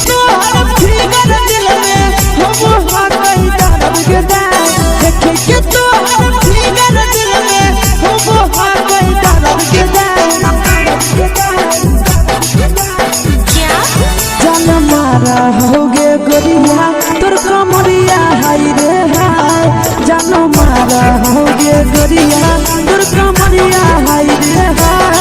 तोहर फिगर दिल में हम हो गई दर्द के दाग देख के तोहर फिगर दिल में हम हो गई दर्द के दाग जान मारा होगे गोरिया तोर कमरिया हाय रे हाय जान मारा होगे गोरिया तोर कमरिया हाय रे हाय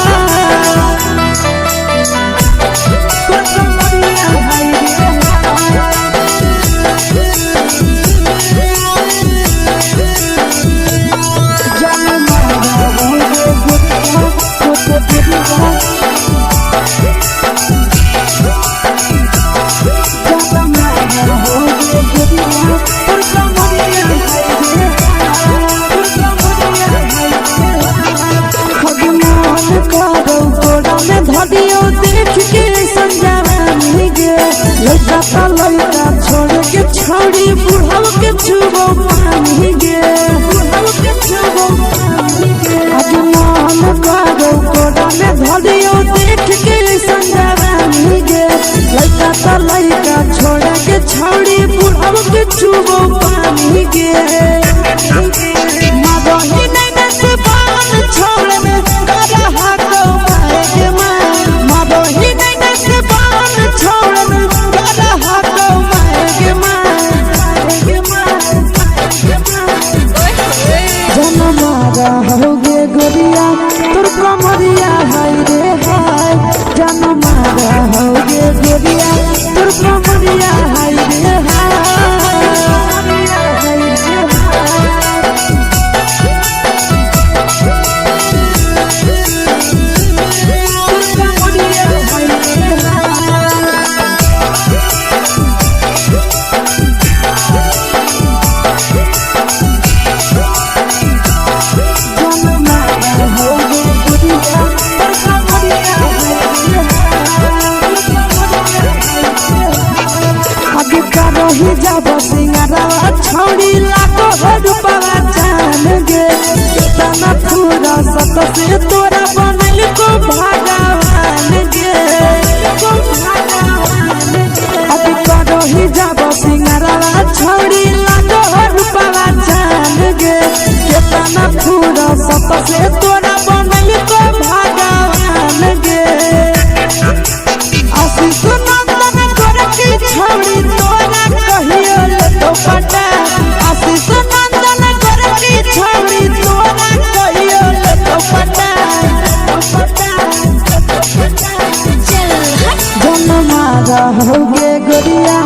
तोर कमरिया हाय रे जान मारा होगे गोरिया तोर कमरिया धदियो देख के संजानी गे लड़का ता लड़का छोड़ के छोड़ी बुढ़ाव के छुबो पानी गे बुढ़ाव के छुबो पानी गे आज मन करो कोड़ा में धदियो देख के संजानी गे लड़का ता लड़का छोड़ के छोड़ी बुढ़ाव के छुबो पानी गे मादही नहीं नस पान छोड़ में करा हाथों मारे मादही नहीं नस पान छोड़ में करा हाथों मारे जन मारा होगे गोरिया तोर कमरिया हाय रे हाय जन मारा होगे गोरिया तोर कमरिया हाय रे हाय ही जब सिंगारा छोड़ी लाखो रुपवा जान गे कितना पूरा सत से तोरा बनल को भगवान गे अभी करो ही जब सिंगारा छोड़ी लाखो रुपवा जान गे कितना पूरा सत से तोरा बनल को भगवान गे आशीष नंदन कर के छोड़ी तोरा कहियो तो पटा आशीष नंदन कर के छोड़ी तोरा कहियो तो पटा जन मारा होगे गोरिया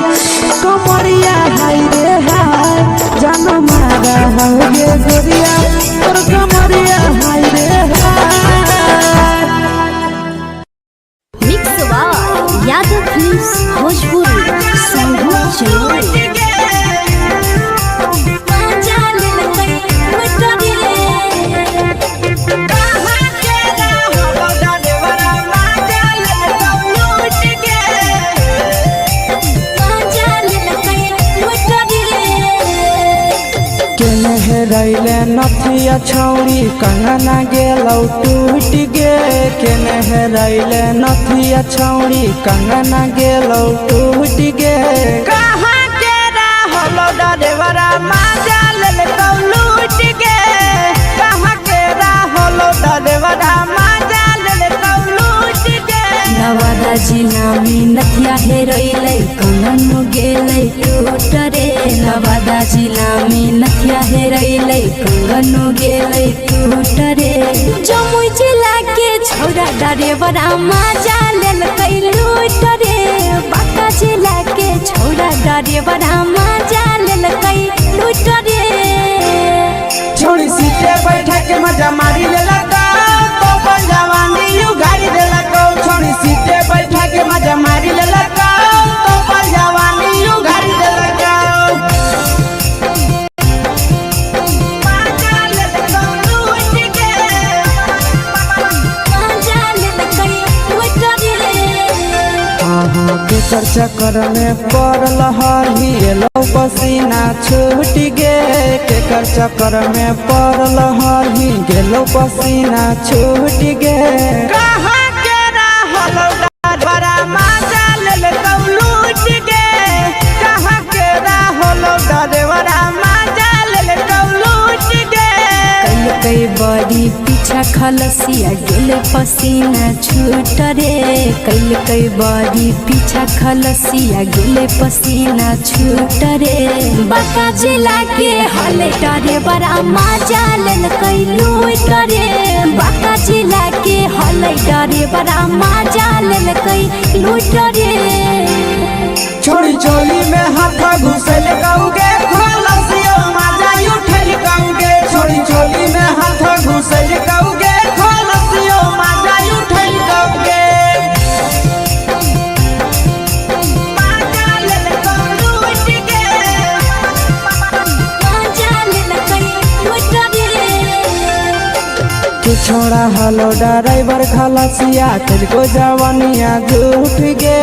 कमरिया हाय रे हाय जन मारा होगे गोरिया तोर कमरिया हाय रे हाय mix by Yadav films Bhojpuri संगीत चैनल रैले नथिया छौड़ी कंगना गेलौ टूट गे केने रैले नथिया छौड़ी कंगना गेलौ टूट गे कहाँ के रहलो डरेवरा माजा लेलकौ लूट गे कहाँ के रहलो डरेवरा माजा लेलकौ लूट गे नवादा जिला में नथिया हेरोइलै कंगनो गेलै टूट रे नवादा जिला में नथिया हेरोइलै कंगनो गेलै टूट रे जमुई जिला के छौरा डरेवरा माजा लेलकै लूट रे बांका जिला के छौरा डरेवरा माजा लेलकै लूट रे छोड़ी सीटे बैठा के मजा मारी लेलकौ तो जवानी यू गाड़ी देलकौ छोड़ी सीटे बैठा के मजा मारी लेलकौ तो जवानी यू गाड़ी देलकौ केकर चक्कर में पड़ल हरही एलो पसीना छूट गे केकर चक्कर में पड़ल हरही गेलो पसीना छूट गे कहाँ के रहलो डरेवरा माजा लेलकौ लूट कई बड़ी पीछा खलसिया गेले पसीना छूट रे कैल कई बड़ी पीछा खलसिया गेले पसीना छूट रे बाका जिला के हले डरे बड़ा मजा लेल कई लूट रे बाका जिला के हले डरे बड़ा मजा लेल कई लूट रे छोड़ी चोली में हाथ घुसल कौगे खलसिया मजा उठल कौगे छोड़ी चोली में हाथ घुसल कौगे खलसिया मजा उठल कौगे मजा लेल कौलू उठ के मजा लेल कई लूट रे के छोड़ा हलो ड्राइवर खलसिया तुझको जवानिया झूठ गे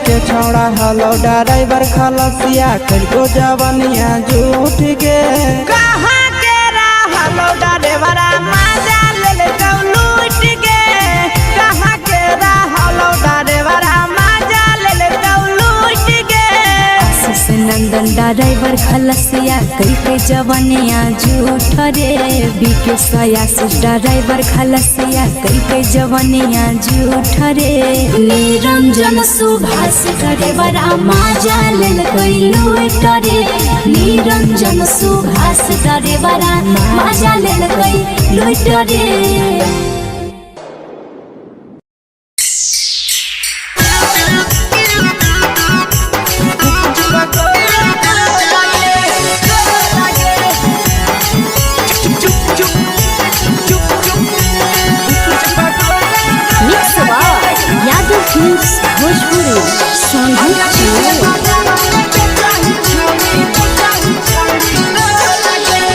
के छोड़ा हलो ड्राइवर खलसिया तुझको जवानिया झूठ गे कहाँ के हलो ड्राइवर मजा लेल कौलू उठ गे कहाँ के हलो ड्राइवर मजा लेल कौलू उठ गे आशीष नंदन ड्राइवर खलसिया कई के जवानिया झूठ रे बीके आशीष ड्राइवर खलसिया कई के जवानिया झूठ रे निरंजन सुभाष करे बड़ा मजा लेल कई लूट रे निरंजन सुभाष करे बड़ा मजा लेल कई लूट रे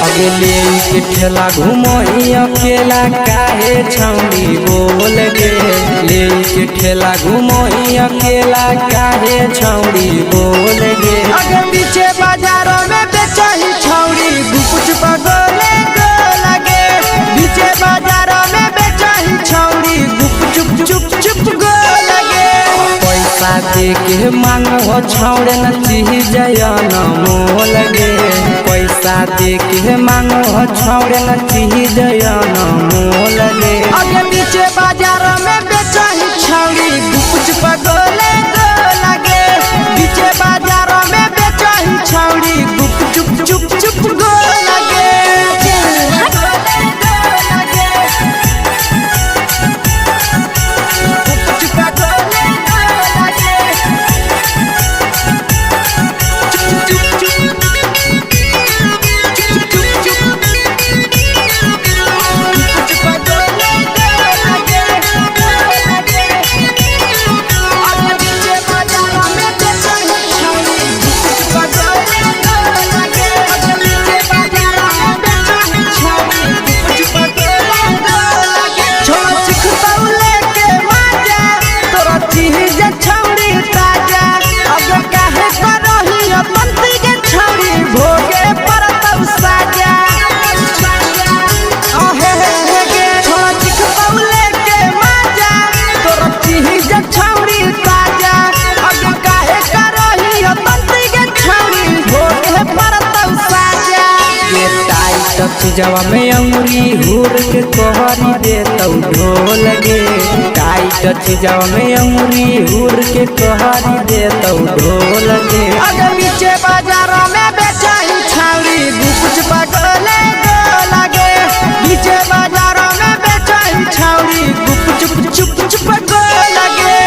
अगले के ठेला घूमो अकेला काहे छौड़ी बोल गे ले के ठेला घूमो अकेला काहे छौड़ी बोल गे अगे पीछे बाजारों में बेचही छौड़ी गुपुच पगोले गो लगे पीछे बाजारों में बेचही छौड़ी गुप चुप चुप चुप गो लगे पैसा दे के मांगो छौड़े न चीज न मोल गे पैसा दे के मांगो छौड़े न चीज न मोल गे अगे पीछे बाजार में बेचही छौड़ी गुपुच पगोले गो लगे पीछे बाजार में बेचही छौड़ी गुप चुप चुप चुप गो लगे जवा में अंगुरी हुर के कोहरी दे तो ढोल गे टाइट जवा में अंगुरी हुर के कोहरी दे तो ढोल गे अगर पीछे बाजारों में बेचही छौड़ी गुपुच पगोले गो लगे पीछे बाजारों में बेचही छौड़ी गुप चुप चुप चुप गो लगे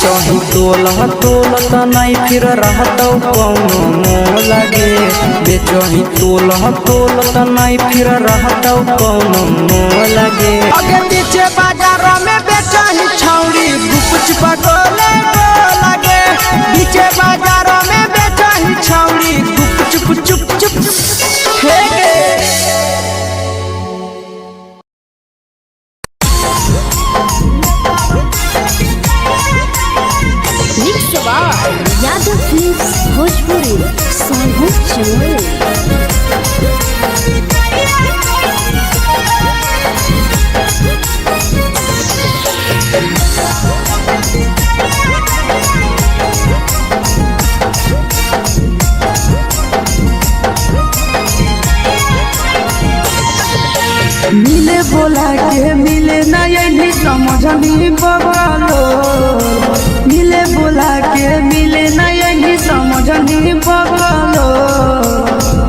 बेचही तोलत नहीं फिर रहतौ कौनो मोह लगे बेचही तोलत नहीं फिर रहतौ कौनो मोह लगे अगे पीछे बाजार में बेचही छौरी गुपचुप गोले लगे पीछे बाजार में बेचही छौरी गुपचुप चुप चुप हे यादव फिल्म्स भोजपुरी सोनू चमोली। मिले बोला के मिले ना यही समझनी बगलो मिले बोला के मिले ना यही समझनी बगलो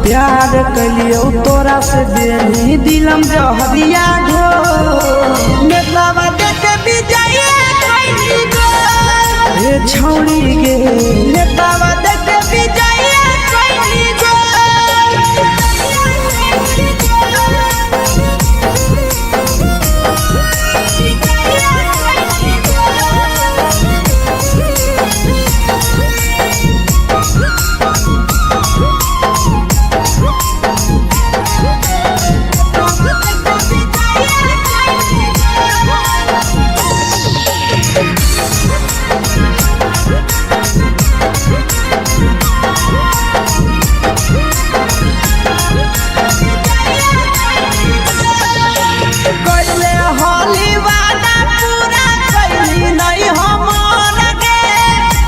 प्यार कलियो तोरा से देनी दिलम जहरिया घो नेतावा देखे भी जाइए कोई गो हे छौड़ी गे नेतावा देखे भी जाइए कोई गो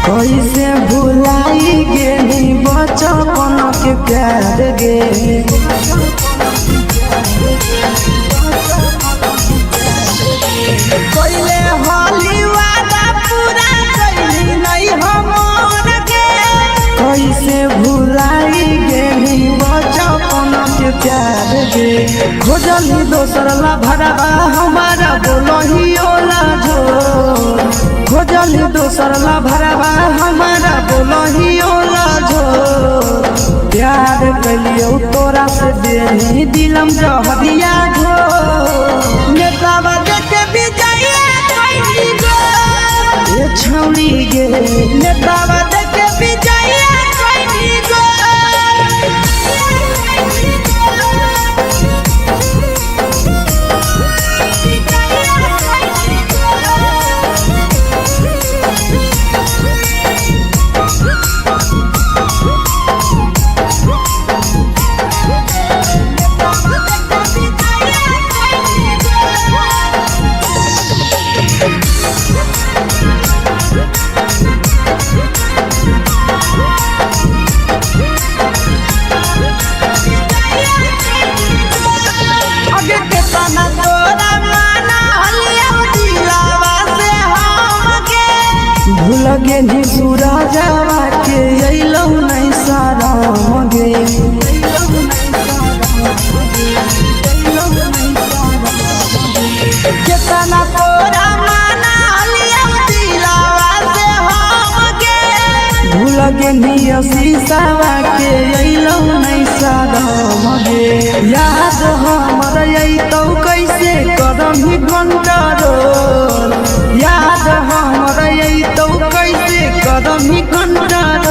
कैसे भुलाई गेली बचपन के प्यार गे कोइले होली वादा पूरा कैली नहीं हमर के कैसे भुलाई गेली बचपन के प्यार गे खोजली दोसर ला भरवा हमारा बोलही ओला जो खोजली दोसर ला भरवा हमारा बोलही ओला जो प्यार कलियो तोरा से देनी दिलम जहरिया घो नेतावा देखे भी जाइए कोई गो ये छौड़ी गे नेतावा देखे भी जाइए कोई गो भूल गेली सूरजवा के अइलौ नहीं सारा गे केतना तोरा माना लिया दिलावा से हम गे भूल गेली शीशावा के अइलौ नहीं सारा गे याद हमर अइतौ कैसे करम कंट्रोल याद हमर अइतौ कैसे करम कंट्रोल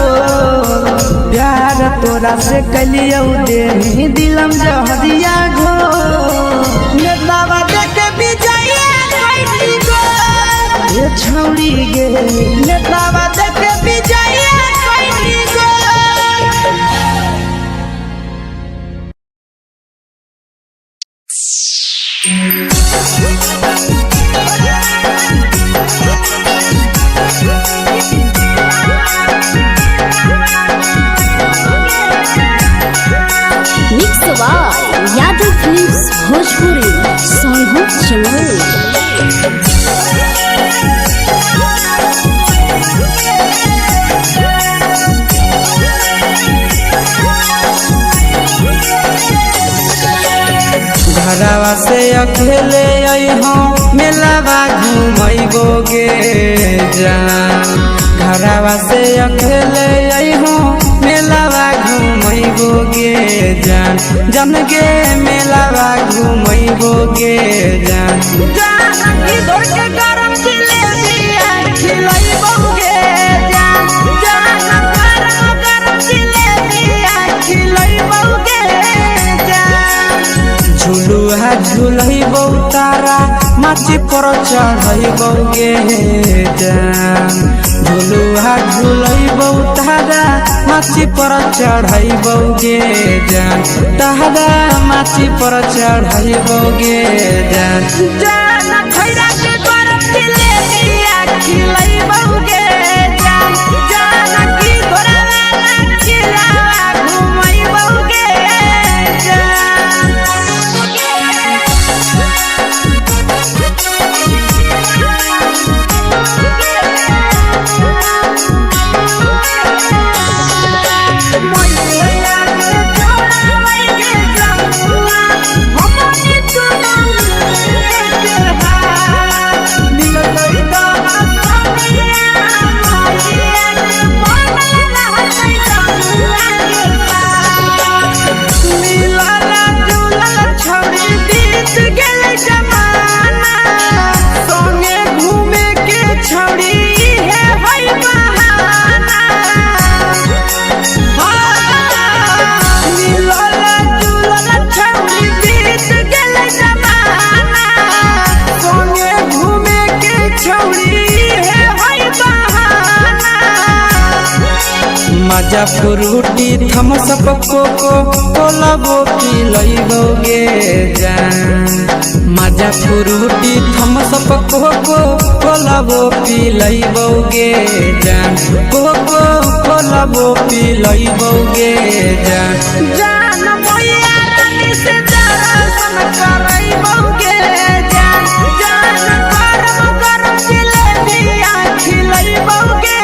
प्यार तोरा से कलियो देनी दिलम जहरिया घो नेतावा देखे भी जाइए कोई गो ये छौड़ी गे नेतावा देखे भी जाइए कोई गो यादव फिल्म्स भोजपुरी सोनू चमोली। घरवा से अकेले अइहो मेलावा घूमैबोगे जान घरवा से अकेले अइहो मेलावा घूमैबोगे जान जन गे मेलावा घूमैबोगे जान जान की दौड़ के गरम जिलेबिया खिलैबोगे जान जान गरम जिलेबिया खिलैबोगे जान झुलुहा झुलैबौ तारा माची पर चढ़ैबोगे जान झुलुहा झुलैबौ तारा माची पर चढ़ैबोगे जान तारा माची पर चढ़ैबोगे जान जान खैरा के गरम जिलेबिया खिलैबोगे जान जान की घोड़ा खिलावा घुमैबोगे मजा फ्रूटी थम्स अप कोको कोला वो पिलैबोगे जान मजा फ्रूटी थम्स अप कोको कोला वो पिलैबोगे जान कोको कोला वो पिलैबोगे जान जान मोया रानी से दर्शन करैबोगे जान जान गरम गरम जिलेबिया खिलैबोगे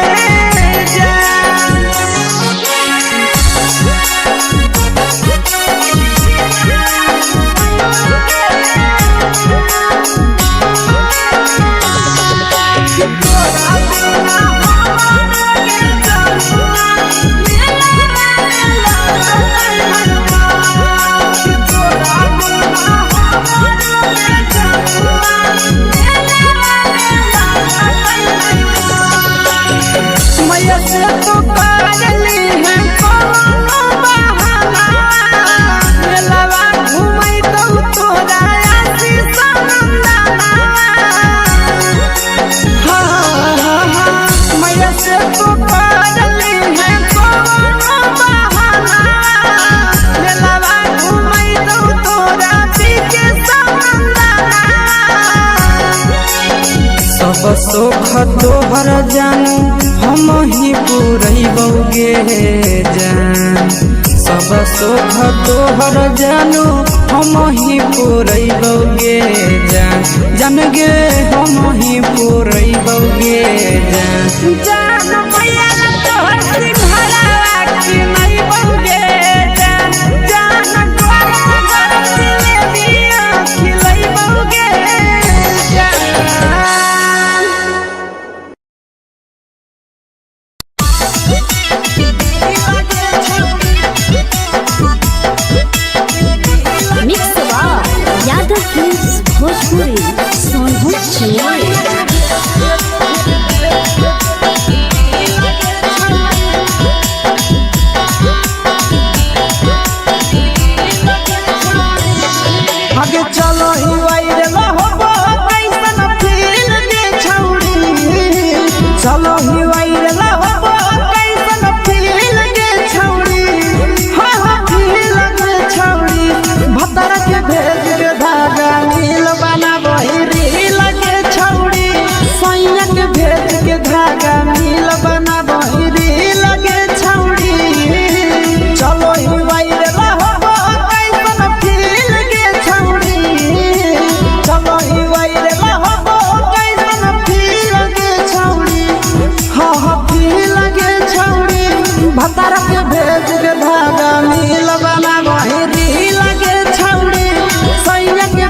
मैया से तो पागली है कोनो बहाना मेलावा घूमै तो तोरा आशीष नंदना मैया से तो पागली है कोनो बहाना मेलावा घूमै तो तोरा पीछे नंदना सब सुख तोहर जानू हम ही पुरैबोगे जान सब सुख तोहर जानू हम ही पुरैबोगे जान जन गे हम ही पुरैबोगे जान जान मैया तोहर सिंघाड़ा खिलैबोगे जान जान गरम गरम जिलेबिया खिलैबोगे मिक्स यादव फिल्म्स भोजपुरी सोनभद्र आगे चलो ही वायरल होबो कैसन फील दे छौड़ी चलो ही वायरल होबो कैसन फील दे छौड़ी हाँ फील दे छौड़ी भतर के भेज के धागा नील बनाबो रील के छौड़ी सैया के भेज के धागा नील बनाबो रील के छौड़ी चलो ही वायरल होबो कैसन फील के छौड़ी चलो ही वायरल होबो कैसन फील के छौड़ी हाँ फील के छौड़ी भतर के भेज के धागा नील बनाबो रील के छौड़ी सैया के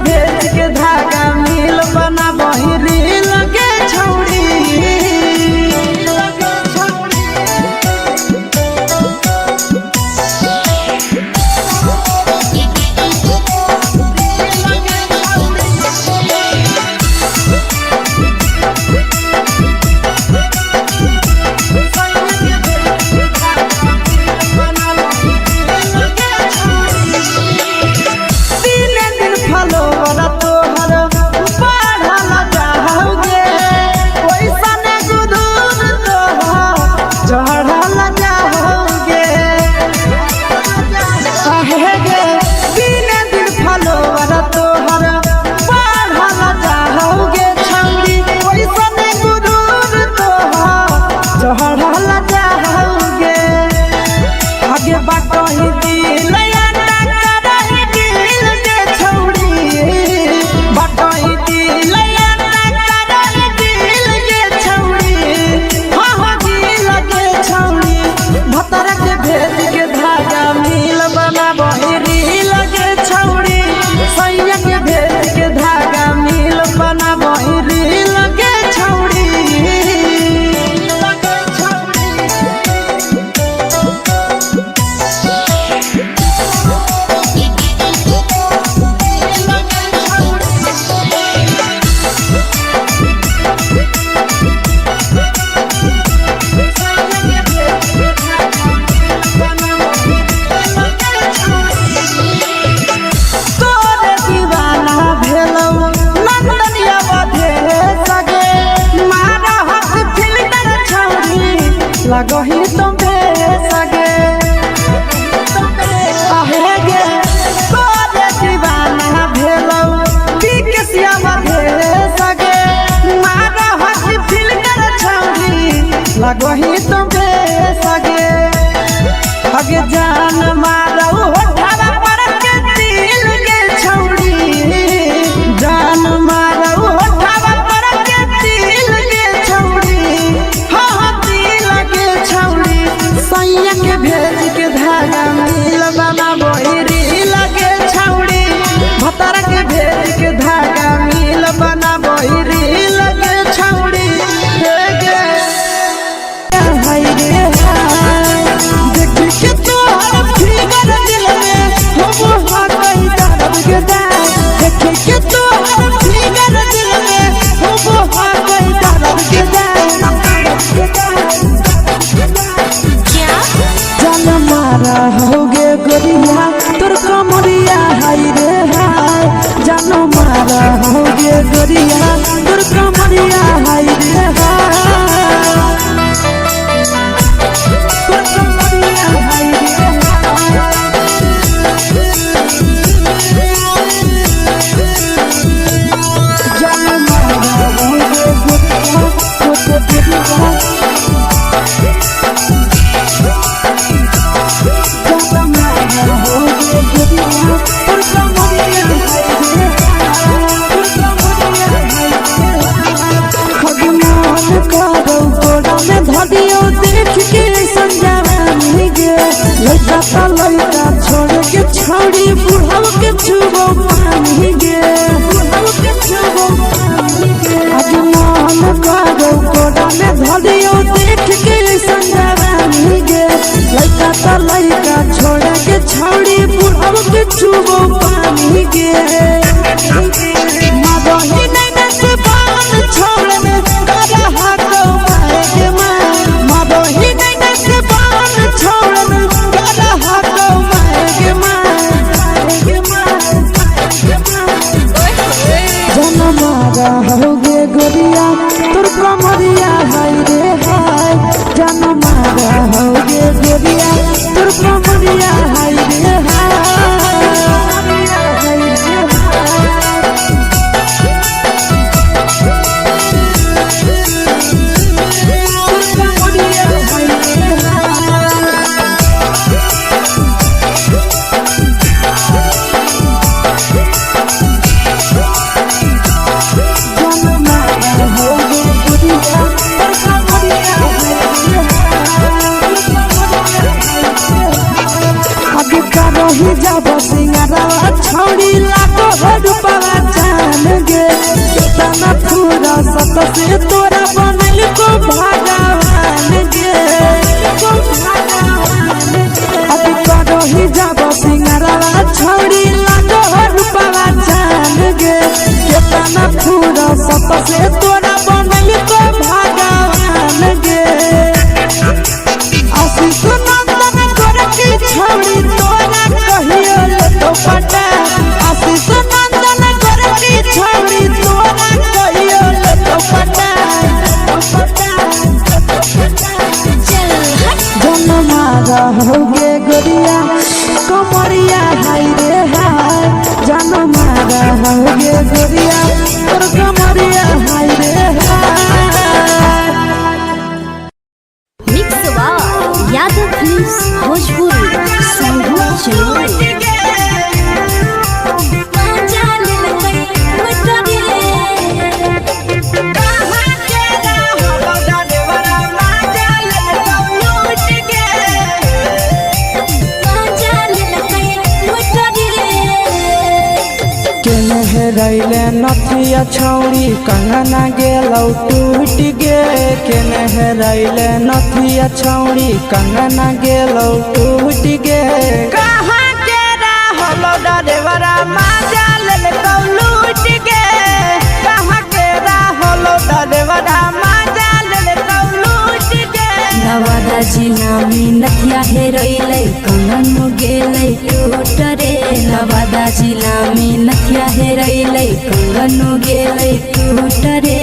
लगे जान मारो होठवा पर के दिल के छौड़ी जान मारो होठवा पर के दिल के छौड़ी हाँ दिल के छौड़ी सैया के भेज के धागा मिल बाबा बोरी लगे छौड़ी भतर के भेज के धागा मिल बना बोरी लगे छौड़ी हे गे हाय रे हाय देख के तोहर फिगर दिल में हो हा कहीं दर्द के दाग देख के तोहर फिगर दिल में हो हा कहीं दर्द के दाग जान मारा होगे गोरिया तोर कमरिया हाय रे हाय जान मारा होगे गोरिया तोर कमरिया हाय रे हाय तोर कमरिया हाय रे हाय जान मारा होगे गोरिया तोर कमरिया लड़का छोड़ के छौड़ी बुढ़ाव के छुबो पानी गे आज मन करो कोड़ा में धरियो देख के संजवानी गे लड़का छोड़ के छौड़ी बुढ़ाव के छुबो पानी गे मदही नैना से बान छोड़ में करा हाथो मारे के मां मदही नैना से बान छोड़ में करा हाथो मारे के मां जन मारा होगे गोरिया तोर कमरिया हाय रे हाय जन मारा होगे गोरिया तोर कमरिया हाय रे हाय रही जब सिंगारा छौड़ी लाखो रुपया जान गे कितना पूरा सत से तोरा बनल को भगवान गे रही जब सिंगारा छौड़ी लाखो रुपया जान गे कितना पूरा सत से तोरा बनल को भगवान गे आशीष नंदन गोरखी छौड़ी तोरा कहियो तो पटा आशीष नंदन गोरखी छौड़ी तोरा कहियो तो पटा जन मारा होगे गोरिया कमरिया हाय रे हाय जन मारा होगे गोरिया तोर कमरिया हाय रे हाय मिक्स यादव फिल्म्स भोजपुरी संगीत चलो रैले नथिया छौड़ी कंगना गेलौ टूट गे केने रैले नथिया छौड़ी कंगना गेलौ टूट गे कहाँ के रहलो डरेवरा माजा लेलकौ लूट गे कहाँ के रहलो डरेवरा माजा लेलकौ लूट गे नवादा जिला में नथिया हेरैलै कंगन गेलै टूट रे नवादा जिला में नथिया हेरैलै कंगन गेलै टूट रे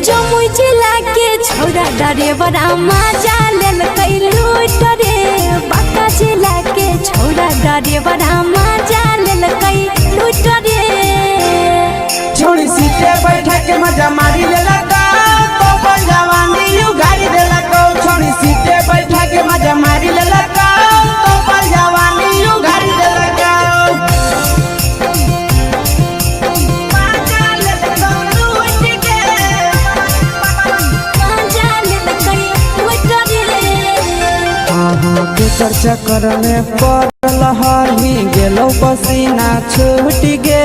जमुई जिला के छौड़ा डरेवरा माजा लेलकै लूट रे बांका जिला के छौड़ा डरेवरा माजा लेलकै लूट रे छोड़ी सीटे बैठा के मजा मारी लेलकौ तो जवानी यू गाड़ी देलकौ छोड़ी सीटे बैठा के मजा मारी लेलकौ तो केकर चक्कर में पड़ल हरही गेलो पसीना छूट गे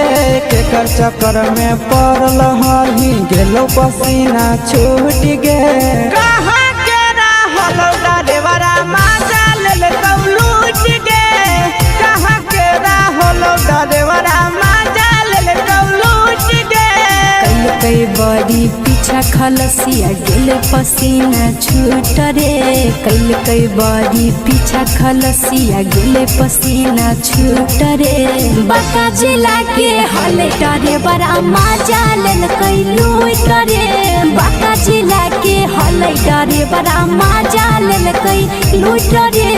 केकर चक्कर में पड़ल हरही गेलो पसीना छूट गे कहाँ के रहलो डरेवरा माजा ले लूट गे कहाँ के रहलो डरेवरा माजा ले लूट गे कई बड़ी पीछा खलसिया गेले पसीना छूट रे कई बड़ी पीछा खलसिया गेले पसीना छूट रे बाका जिला के हले डरे बड़ा मजा लेल कई लूट रे बाका जिला के हले डरे बड़ा मजा लेल कई लूट रे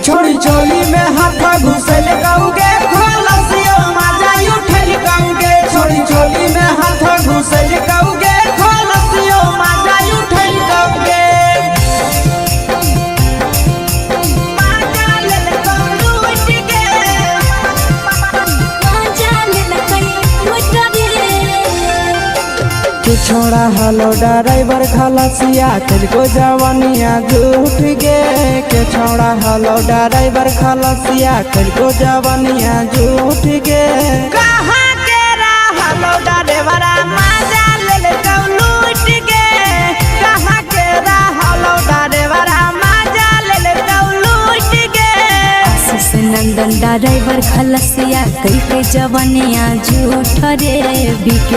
छोड़ी चोली में हाथ घुसल गौगे खलसियो माजा उठल गौगे छोड़ी चोली में हाथ घुसल गौगे खलसियो माजा उठल गौगे माजा लेल लूट गे मजा लेल कई लूट रे के छोड़ा हलो ड्राइवर खलसिया तुझको जवानिया झूठ गे के छोड़ा हलो ड्राइवर खलसिया तुझको जवानिया झूठ गे कहाँ के रहलो डरेवरा माजा लेल लूट गे कहाँ के रहलो डरेवरा माजा लेल लूट गे आशीष नंदन ड्राइवर खलसिया कई जवानिया झूठ रे बीके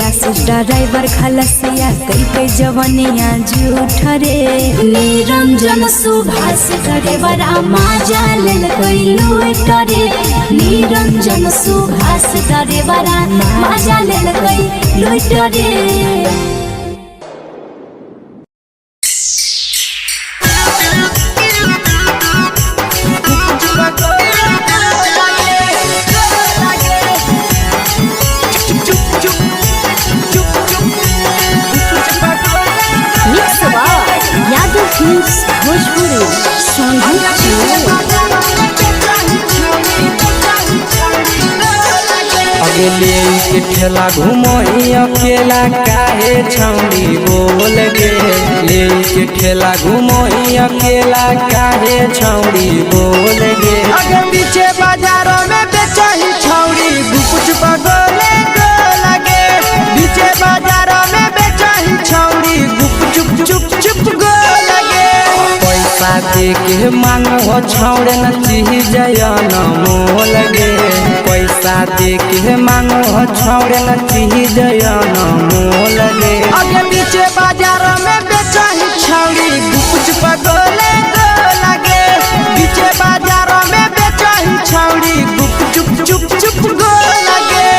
आशीष ड्राइवर खलसिया कई जवानिया झूठ रे निरंजन सुभाष ड्राइवर मजा लेल कई लूट रे निरंजन सुभाष ड्राइवर मजा लेल कई लूट रे यादव फिल्म्स भोजपुरी अगले के ठेला घुमोई अकेला काहे छौड़ी बोल गे ले के ठेला घुमोई अकेला काहे छौड़ी बोल गे आगे पीछे बाजारों में बेचही छौड़ी गुपुच पगोले गो लगे पीछे बाजारों में बेचही छौड़ी गुप चुप चुप चुप गो लगे पैसा दे के मांगो छौड़े न चीज न मोल गे पैसा दे के मांगो छौड़े न चीज न मोल गे आगे पीछे बाजारों में बेचही छौड़ी गुपुच पगोले गो लगे पीछे बाजारों में बेचही छौड़ी गुप चुप चुप चुप गो लगे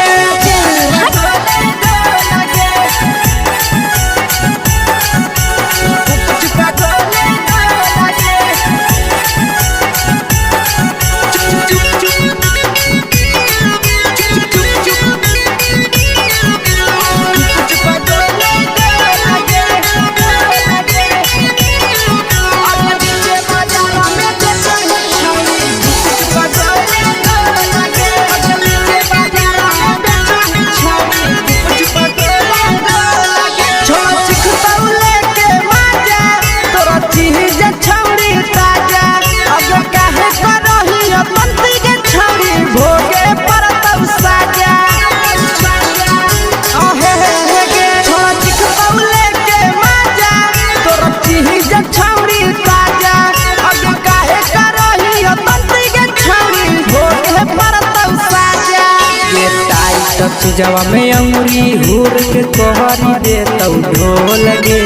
जवा में अंगुरी हुर के तोहरी दे तौ ढोल गे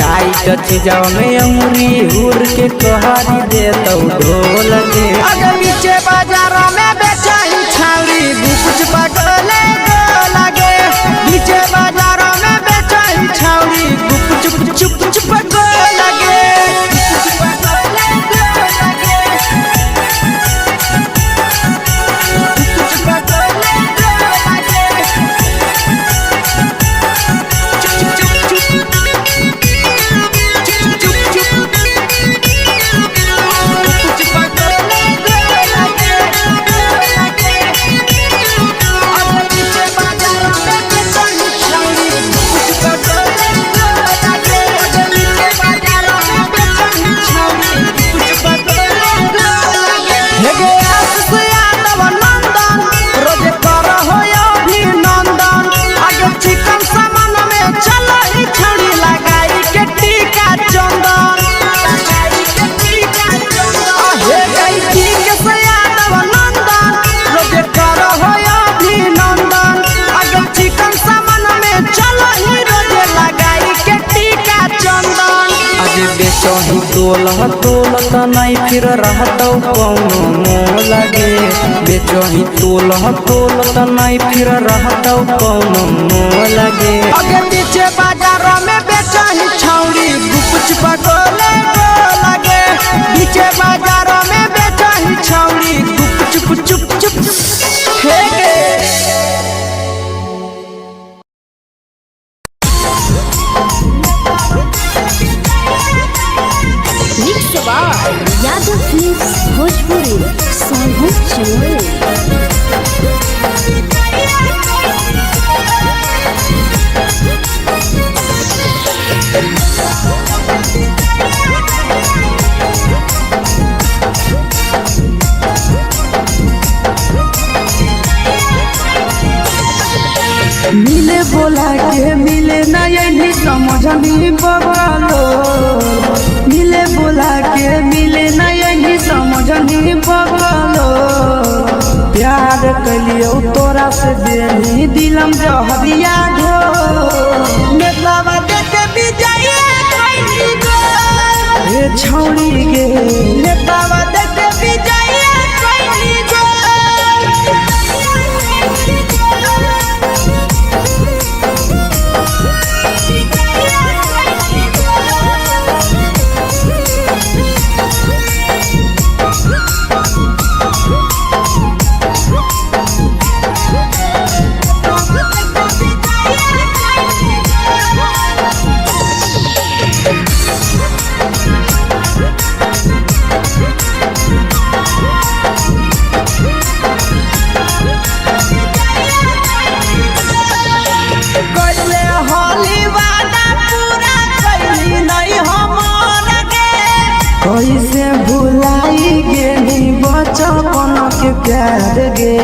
टाइट जवा में अंगुरी हुर के तोहरी दे तौ ढोल गे आगे पीछे बाजारों में बेचही छौड़ी गुपुच पगोले गो लगे पीछे बाजारों में बेचही छौड़ी गुप चुप चुप चुप गो लगे बेचही तोलह तोलत नहीं फिर रहतौ कौनो मोल गे बेचही तोलह तोलत नहीं फिर रहतौ कौनो मोल गे आगे पीछे बाजारों में बेचही छौड़ी गुपचुप गोले लगे पीछे बाजारों में बेचही छौड़ी गुपचुप चुप चुप हे यादव फिल्म्स भोजपुरी सोनू चमोली। मिले बोला के मिले ना यही समझनी बगलो मिले बोला के मिले ना यही समझनी बगलो प्यार कलियो तोरा से देनी दिलम जहरिया घो नेतावा देखे भी जाइए कोई गो हे छौड़ी गे नेतावा देखे भी जाइए कोई गो कैसे भुलाई गेली बचपन के प्यार गे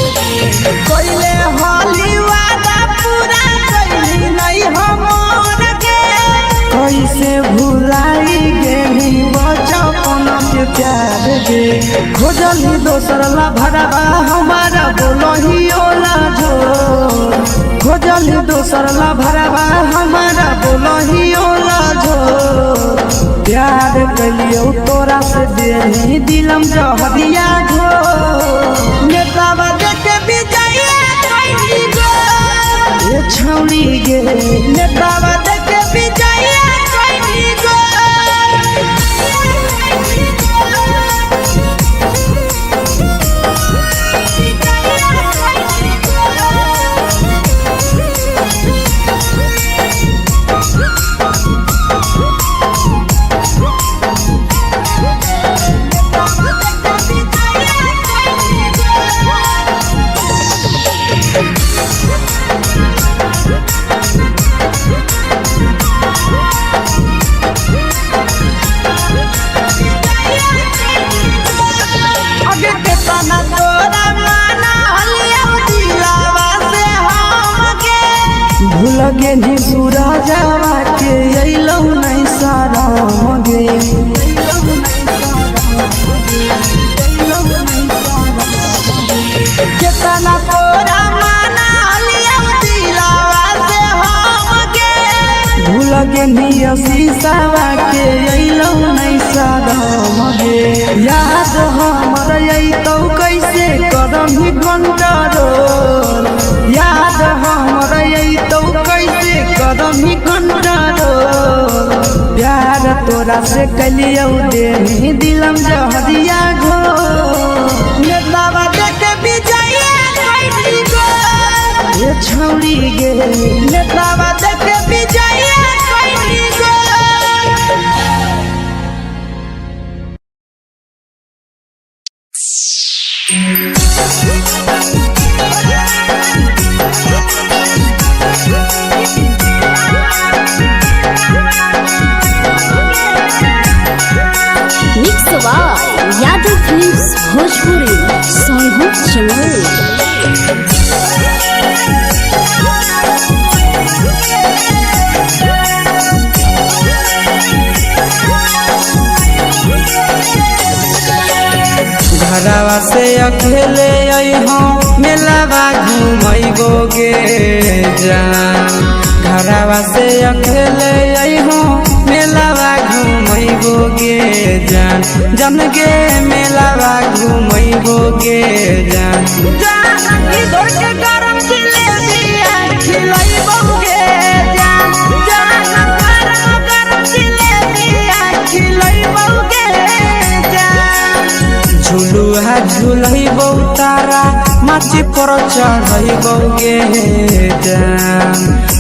कोइले होली वादा पूरा कैली नहीं हमर के कैसे भुलाई गेली बचपन के प्यार गे खोजली दोसर ला भरवा हमारा बोलही ओला जो खोजली दोसर ला भरवा हमारा बोलही ओला जो प्यार कलियो तोरा से देनी दिलम जहरिया घो नेतावा देखे भी जाइए कोई गो ये छौड़ी गे नेतावा देखे भी जाइए कोई गो भूल गेली सूरजवा के अइलौ नहीं साराम गे केतना तोरा माना लिया दिलावा से हम गे भूल गेली शीशावा के अइलौ नहीं साराम गे याद हमर अइतौ कैसे करम कंट्रोल याद हमर अइतौ कैसे करम कंट्रोल प्यार तोरा से कलियौ देनी दिलम जहरिया घो नेतावा देखे भी जाइए कोई गो ये छौड़ी गे नेतावा देखे भी जाइए कोई गो यादव फिल्म्स भोजपुरी सोनू चमोली। घरवा से अकेले आई हम मेलावा घूमैबोगे जान घरवा से अकेले अइहो मेलावा घूमैबोगे जान जन गे मेलावा घूमैबोगे जान जानकी दौड़ के गरम जिलेबिया खिलैबोगे जान गरम जिलेबिया खिलैबोगे जान झुलुहा झुलैबौ तारा माची पर चढ़ैबोगे जान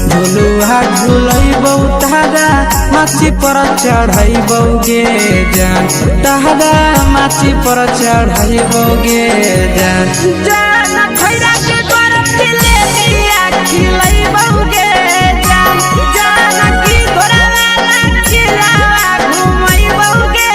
झुलुहा झुलैबौ तारा माची पर चढ़ैबोगे जान तारा माची पर चढ़ैबोगे जान जान खैरा के गरम जिलेबिया खिलैबोगे जान जानकी घोड़ावाला खिलावा घुमैबोगे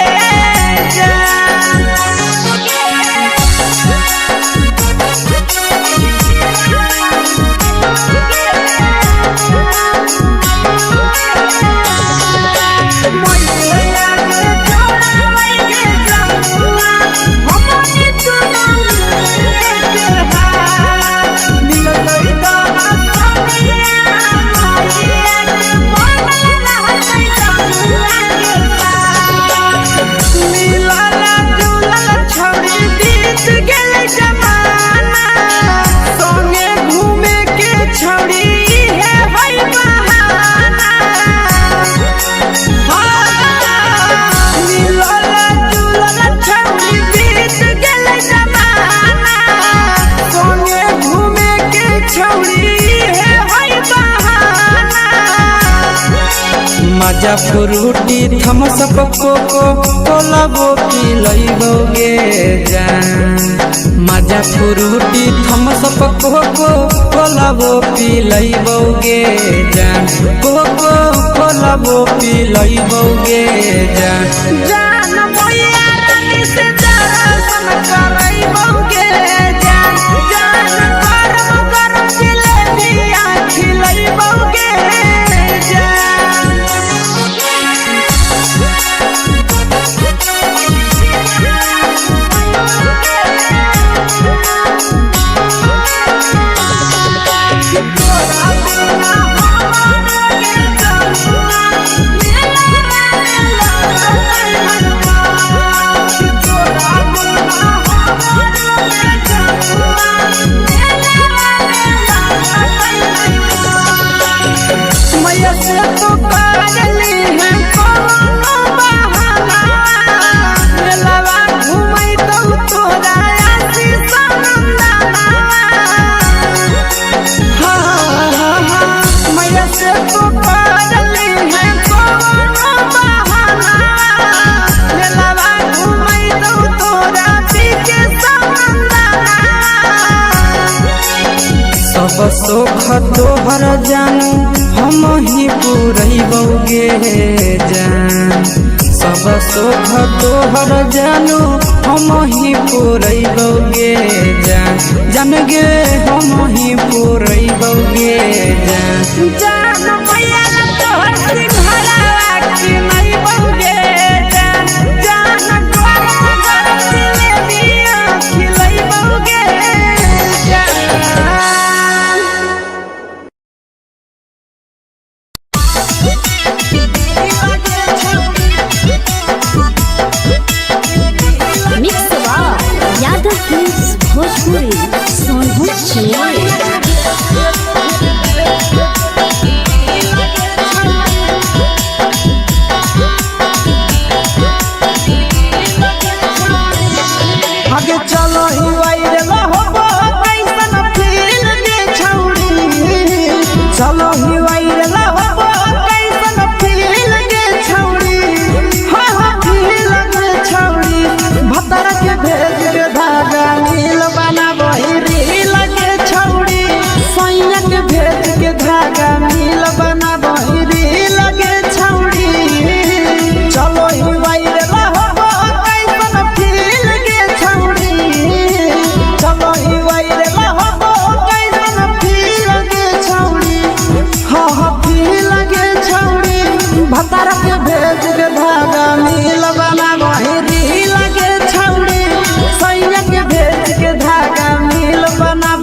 मजा फ्रूटी थम्स अप कोको कोला वो पिलैबोगे जान मजा फ्रूटी थम्स अप कोको कोला वो पिलैबोगे जान कोको कोला वो पिलैबोगे जान जान भैया रानी से दर्शन करैबोगे जान गरम गरम जिलेबिया खिलैबोगे मैया से तो काजली है कोनो बहाना मेलावा घूमै तो तोरा आशीष नंदना मैया से तो काजली है कोनो बहाना मेलावा घूमै तो तोरा पीछे नंदना सब सुख तोहर जानू हम ही पुरैबोगे जान सब सुख तोहर जानू हम ही पुरैबोगे जान जन गे हम ही पुरैबोगे जान जान मैया तोहर सिंघरावा खिलैबोगे जान गरम गरम जिलेबिया खिलैबोगे मिक्स यादव फिल्म्स भोजपुरी सोनभद्र आगे चलो ही वायरल होबो कैसन फील दे छौड़ी चलो ही वायरल होबो कैसन फील दे छौड़ी हाँ फील दे छौड़ी भतर के भेज के धागा नील बनाबो रील के छौड़ी सैया के भेज के धागा नील बनाबो रील के छौड़ी चलो ही वायरल होबो कैसन फील के छौड़ी चलो ही वायरल होबो कैसन फील के छौड़ी हाँ फील के छौड़ी भतर के भेज के धागा नील बनाबो रील के छौड़ी सैया के भेज के धागा नील बनाबो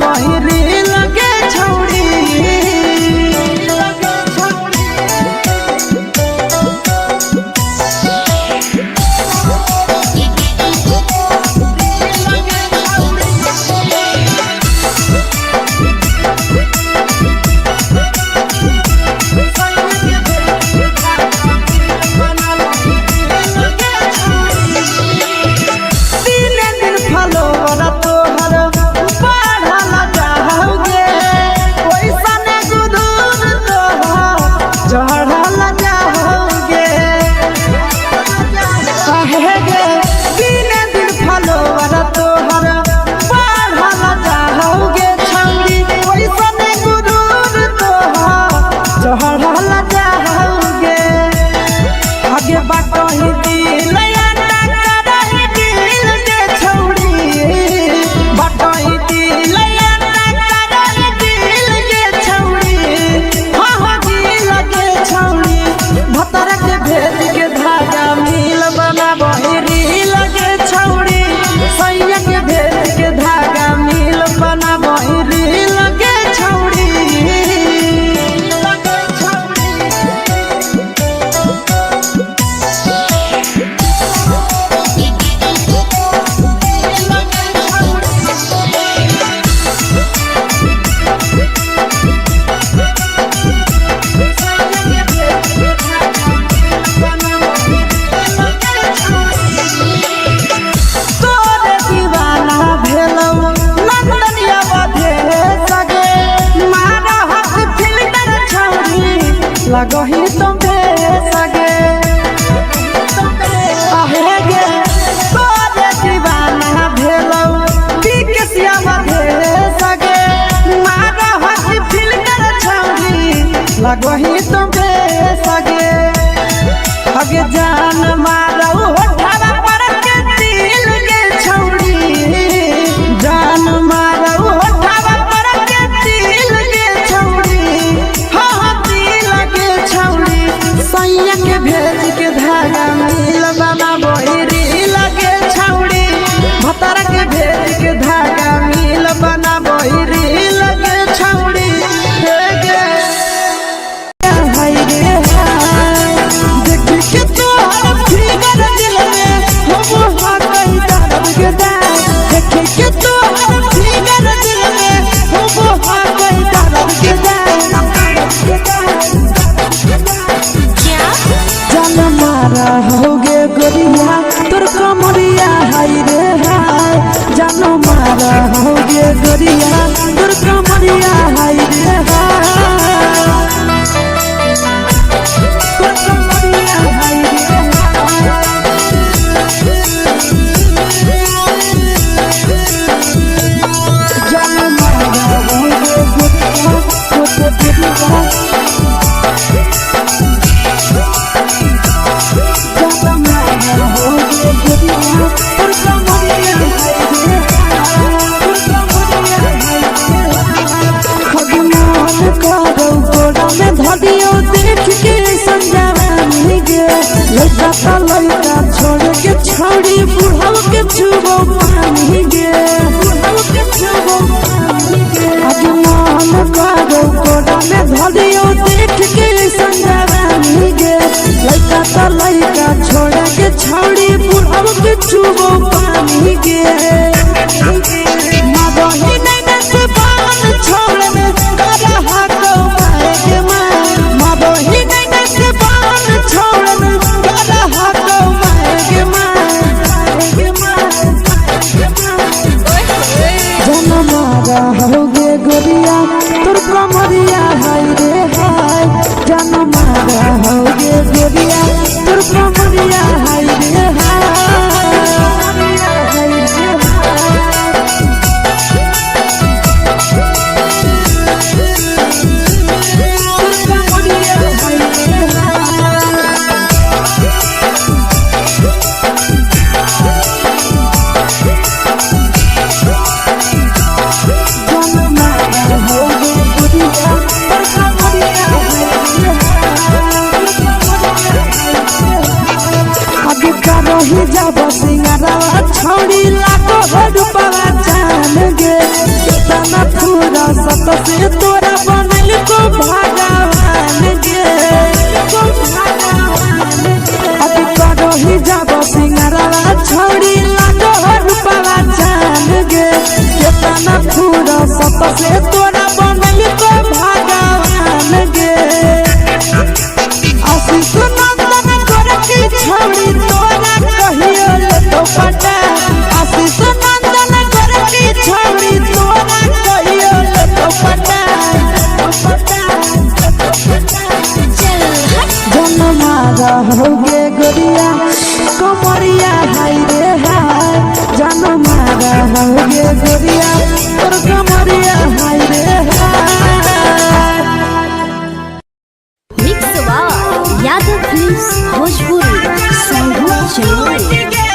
बाटही दिल अंडा करही दिल के छौड़ी बाटही दिल अंडा करही दिल के छौड़ी हाँ दिल के छौड़ी भतर के भेज के धागा मिल बना बहिरी लगे छौड़ी सैया के भेज के धागा मिल बना बहिरी लगे छौड़ी लगही तुम्हे सगे आहे गे तोरे दीवाना भेलौ बिकसिया बधे सगे मारा हसी फिल्टर छौरी लगही तुम्हे सगे अगे जान मारौ होठवा पर के दिल के छौरी जान मारौ होठवा पर के दिल के छौरी हाँ सैया के भेज के धागा मिल बना बहिरी लगे छौड़ी भतर के भेज के धागा मिल बना बहिरी लगे छौड़ी देखी के तोहर फिगर दिल में हम कहीं दर्द के दाग देखी के तोहर फिगर दिल में हम कहीं दर्द के दाग जान मारा होगे गोरिया तोर कमरिया हाय रे हाय जान मारा होगे गोरिया तोर कमरिया हाय रे हाय तोर कमरिया हाय रे जान मारा होगे गोरिया तोर कमरिया देख के संजावानी गे लड़का का लड़का छोड़ के छौड़ी बुढ़ाव के छुबो पानी गे बुढ़ाव के छुबो पानी गे आज मन करो कोड़ा में धरियो देख के संजावानी गे लड़का का लड़का छोड़ के छौड़ी बुढ़ाव के छुबो पानी गे मगही नहीं से बान छोड़ में करा हाथो माए के मगही नहीं से बान छोड़ में करा हाथो माए के जन मारा होगे गोरिया तोर कमरिया हाय रे हाय जन मारा होगे गोरिया तोर कमरिया हाय रे हाय रही जब सिंगारवा छौड़ी लाखो रुपवा जान गे कितना पूरा सत से तोरा बनल को भगवान गे अभी रही जब सिंगारवा छौड़ी लाखो रुपवा जान गे कितना पूरा सत से तोरा बनल को भगवान गे आशीष नंदन गोरखी छौड़ी तोरा कहियो ले तो पटा आशीष नंदन गोरखी छौड़ी तोरा कहियो ले तो पटा जन मारा होगे गोरिया कमरिया हाय रे हाय जन मारा होगे गोरिया तोर कमरिया हाय रे हाय मिक्स यादव फिल्म्स भोजपुरी संगम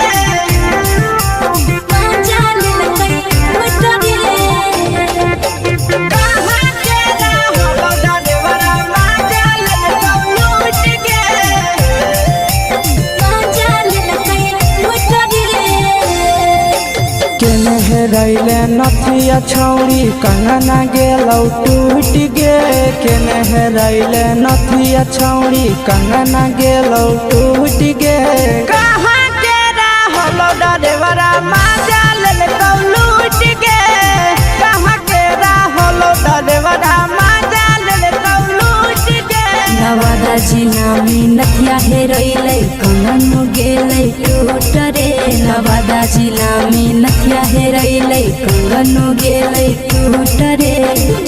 चलो रैले नथिया छौरी कंगना गेलौ टूट गे केने रैले नथिया छौरी कंगना गेलौ टूट गे कहाँ के रहलो डरेवरा माजा लेलकौ लूट गे कहाँ के रहलो डरेवरा माजा लेलकौ लूट गे नवादा जिला में नथिया हेरैलै कंगन गेलै टूट रे नवादा जिला में नथिया हेरैलै कंगन गेलै टूट रे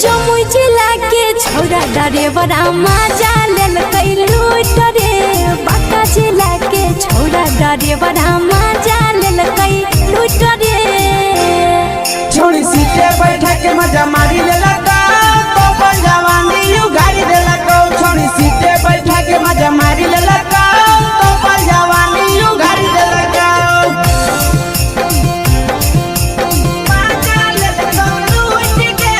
जमुई जिला के छौरा डरेवरा माजा लेलकै लूट रे बांका जिला के छौरा डरेवरा माजा लेलकै लूट रे छोड़ी सीटे बैठा के मजा मारी लेलकौ तो जवानी यू गाड़ी देलकौ छोड़ी सीटे बैठा के मजा मारी लेलकौ तो जवानी यू गाड़ी देलकौ माजा लेलकौ लूट गे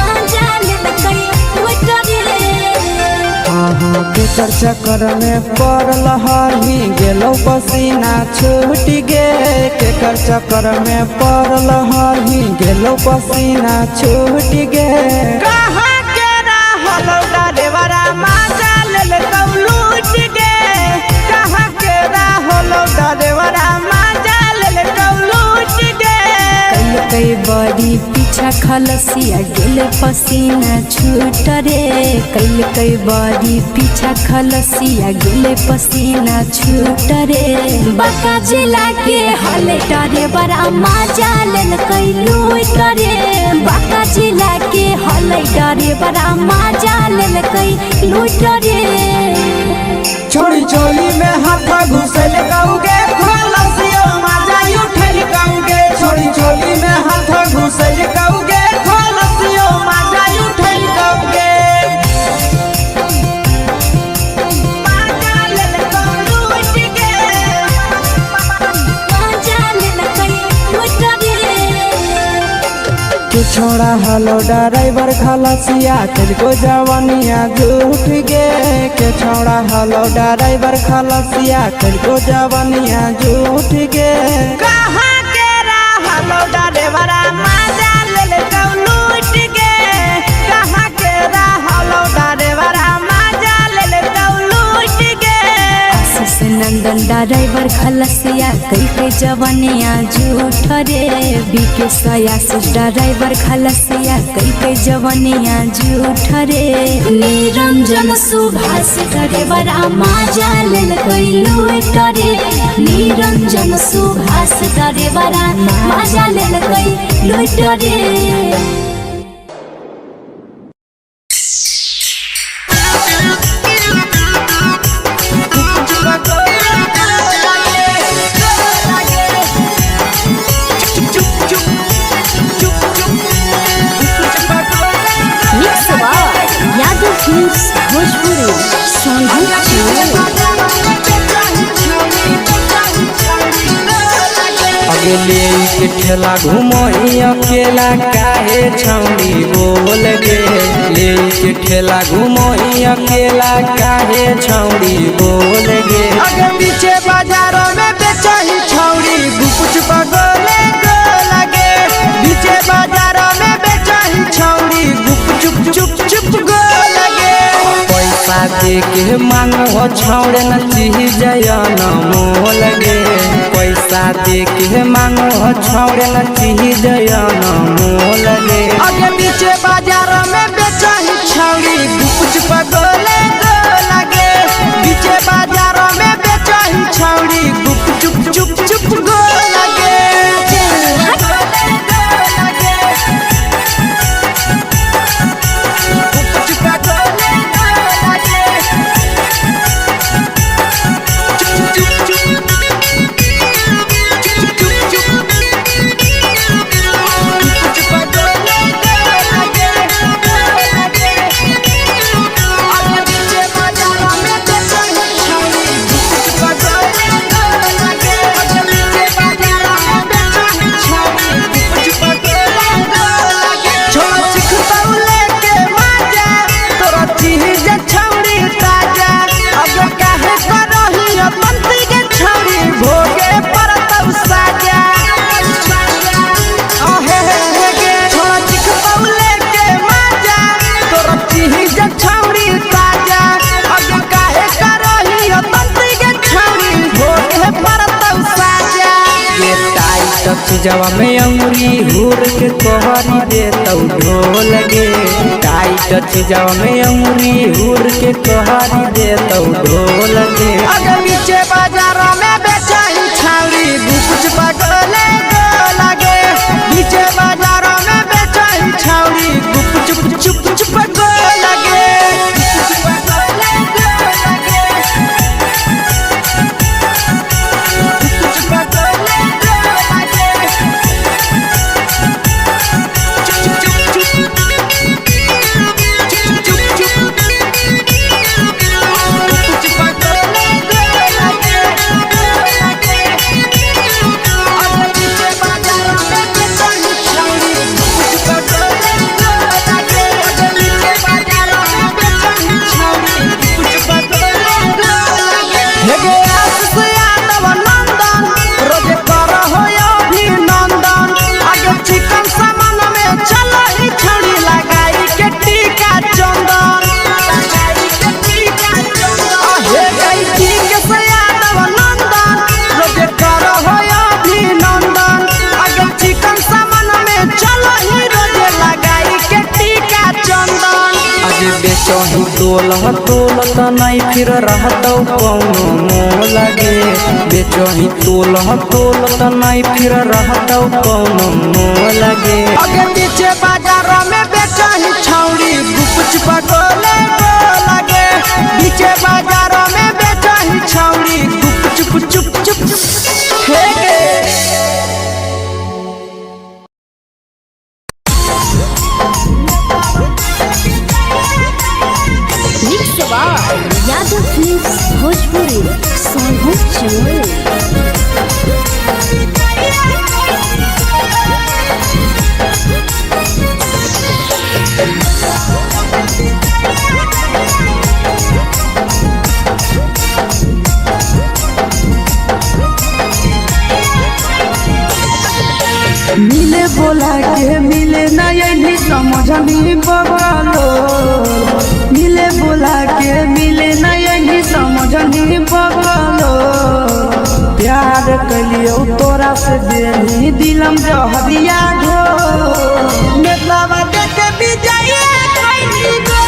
माजा लेलकै लूट रे केकर चक्कर में पड़ल हही गेलौ पसीना छूट गे केकर चक्कर में पड़ल हही गेलौ पसीना छूट गे कहाँ के रहलो डरेवरा माजा लेलकौ लूट गे कहाँ के रहलो डरेवरा माजा लेलकौ लूट गे कई बड़ी पीछा खलसिया गेल पसीना छूट रे कई बड़ी पीछा खलसिया गेल पसीना छूट रे बांका जिला के हले डरे बड़ा माजा लेलकै लूट रे बांका जिला के हले डरे बड़ा माजा लेलकै लूट रे छोड़ी चोली में हाथ घुसल गौगे खलसियो माजा उठल गौगे छोड़ी चोली में हाथ घुसल गौगे खलसियो माजा उठल गौगे माजा लेलकौ लूट गे माजा लेलकै लूट रे के छोड़ा हलो ड्राइवर खलसिया तेलको जवानिया झूठ गे के छोड़ा हलो ड्राइवर खलसिया तेलको जवानिया झूठ गे कहाँ के रहलो डरेवरा माजा लेलकौ लूट गे कहाँ के रहलो डरेवरा माजा लेलकौ लूट गे आशीष नंदन ड्राइवर खलसिया कई जवनिया झूठ रे बीके आशीष ड्राइवर खलसिया कई जवनिया झूठ रे निरंजन सुभाष ड्राइवरा माजा लेलकै लूट रे निरंजन सुभाष ड्राइवरा माजा लेलकै लूट रे यादव फिल्म्स भोजपुरी संगीत अगले के ठेला घुमई अकेला काहे छौड़ी बोल गे ले के ठेला घुमई अकेला काहे छौड़ी बोल गे आगे पीछे बाजारों में बेचही छौड़ी गुपुच पगोले गो लगे पीछे बाजारों में बेचही छौड़ी गुप चुप चुप चुप गो लगे पैसा दे के मांग हो छौड़े न चीज न मोल गे पैसा दे के मांग हो छौड़े न चीज न मोल गे आगे पीछे बाजारों में बेचही छौड़ी गुपुच पगोले गो लगे पीछे बाजारों में बेचही छौड़ी गुप चुप चुप चुप गो लगे चीजवा में अंगुरी हुर के कहरी दे तौ ढोल गे टाइट चीजवा में अंगुरी हुर के कहरी दे तौ ढोल गे अगर नीचे बाजारों में बेचाई छावड़ी कुछ पगले लगे नीचे बाजारों में बेचाई छावड़ी चुप चुप चुप लगे बेचही तोल नहीं फिर रहतौ कौनो मोह लगे बेचही तोल नहीं फिर रहतौ कौनो मोह लगे अगे पीछे बाजारों में बेचही छौड़ी कुछ पगले लगे पीछे बाजारों में बेचही छौड़ी चुप चुप चुप यादव फिल्म्स भोजपुरी सोनू चोर मिले बोला के मिले नहीं समझनी बगलो मिले बोला के मिले नहीं समझनी बगलो प्यार कलियो तोरा से देनी दिलम जहरिया घो नेतलावा देखे बिजाइए खैनी गो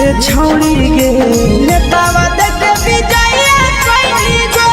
ए छौड़ी गे नेतलावा देखे बिजाइए खैनी गो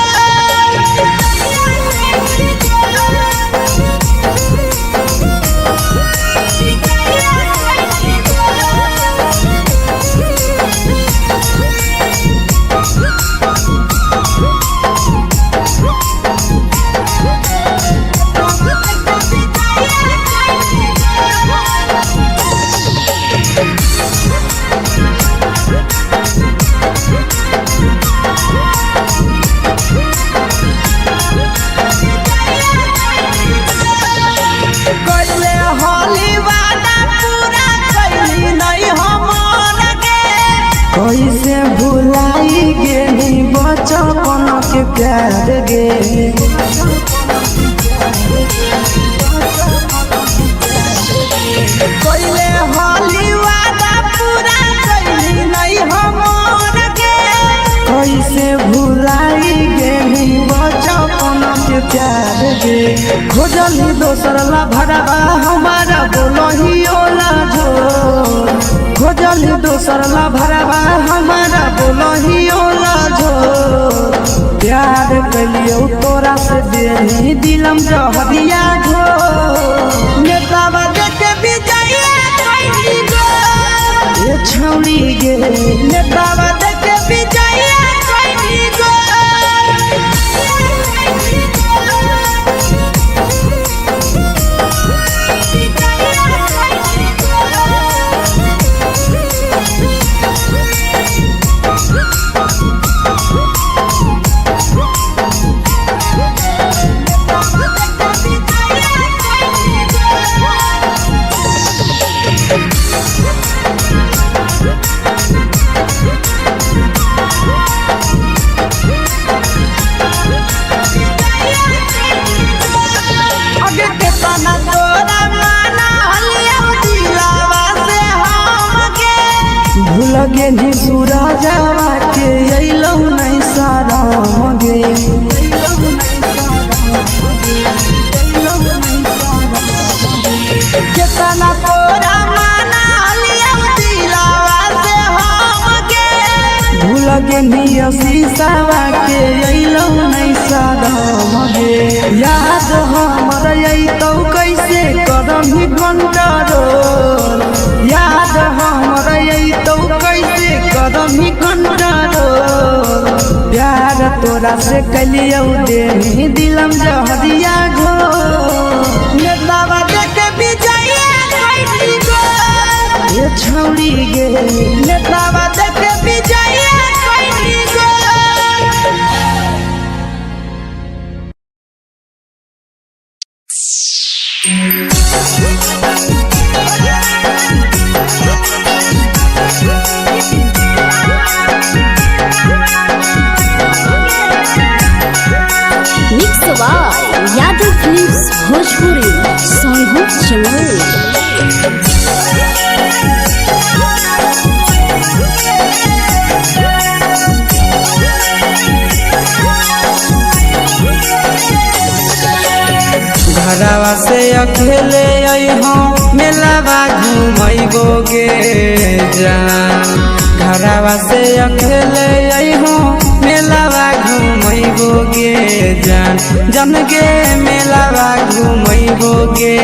कैसे भुलाई गेली बचपन के प्यार गे कोइले होली वादा पूरा कैली नहीं हमर गे कैसे भुलाई गेली बचपन के प्यार गे खोजली दोसर ला भरवा हमारा बोलही ओला झोर खोजली दोसर ला भरवा हमारा बोलही ओला झोर प्यार कलियो तोरा से देनी दिलम जहरिया घोर नेतावा देखे बिजाइए खैनी गो ये छौड़ी गे नेतावा देखे बिजाइए खैनी गो लगे नी सूरजवा के अइलौ नहीं सारा गे पेनिया शीशावा के अइलौ नहीं सादम गे याद हमर अइतौ कैसे करही कंट्रोल याद हमर अइतौ कैसे करही कंट्रोल प्यार तोरा से कलियौ दे दिलम जहरिया घो नेतावा देखे विजया कैसी गो ये छौड़ी गे नेतावा देखे विजया कैसी गो mix by Yadav films Bhojpuri सोनू चमल। घरवा से अकेले अइहो मेलावा घुमैबो गे जान घरवा से अकेले अइहो मेलावा घुमैबो गे जान जन गे मेलावा घुमैबो गे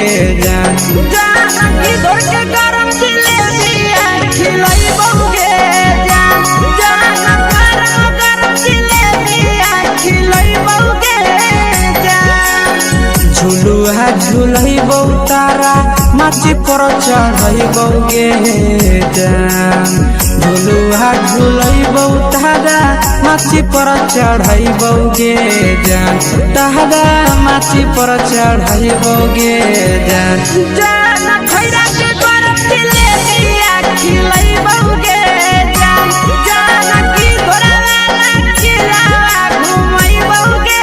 जान जानकी दौड़ के गरम जिलेबिया खिलैबौ गे जान गरम जिलेबिया खिलैबौ गे जान झुलुहा झुलैबौ तारा माची पर चढ़ैबौ गे जान झुलुहा झुलैबौ तारा माची पर चढ़ैबौ गे जान तारा माची पर चढ़ैबौ गे जान जान खैरा के गरम जिलेबिया खिलैबौ गे जान जानकी घोड़ावाला खिलावा घुमैबौ गे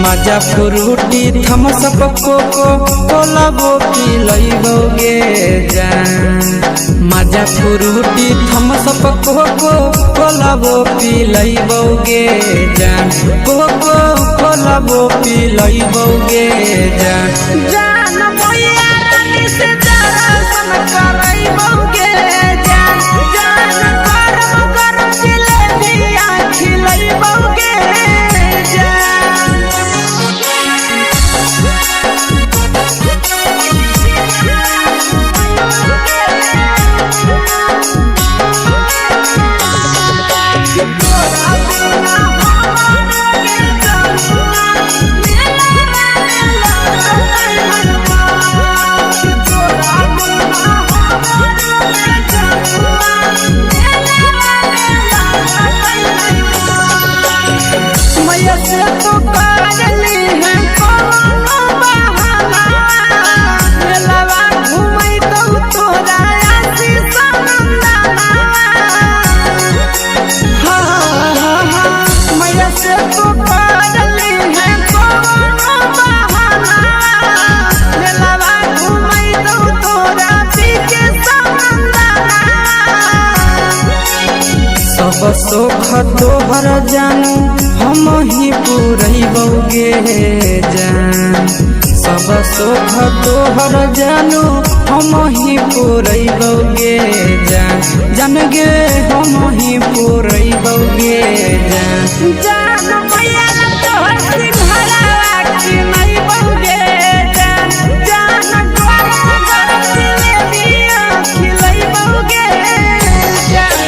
मजा फ्रूटी थमसप कोको कोलाबो पिलैबौ गे जान मजा फ्रूटी थमसप कोको कोलाबो पिलैबौ गे जान कोको कोलाबो पिलैबौ गे जान जान मैया रानी से दर्शन करैबौ गे जान गरम गरम जिलेबिया खिलैबौ गे मैया से तो करली है कोनो बहाना मेलावा घुमैतौ तोरा आशीष नंदना मैया से तो करली है कोनो बहाना मेलावा घुमैतौ तोरा पीके नंदना सब सुख तोहर जानू हम ही पुरैबौ गे जान सब सुख तोहर जानू हम ही पुरैबौ गे जान जान गे हम ही पुरैबौ गे जान जान मैया तोहर सिंघरावा खिलैबौ गे जान गरम गरम जिलेबिया खिलैबौ गे जान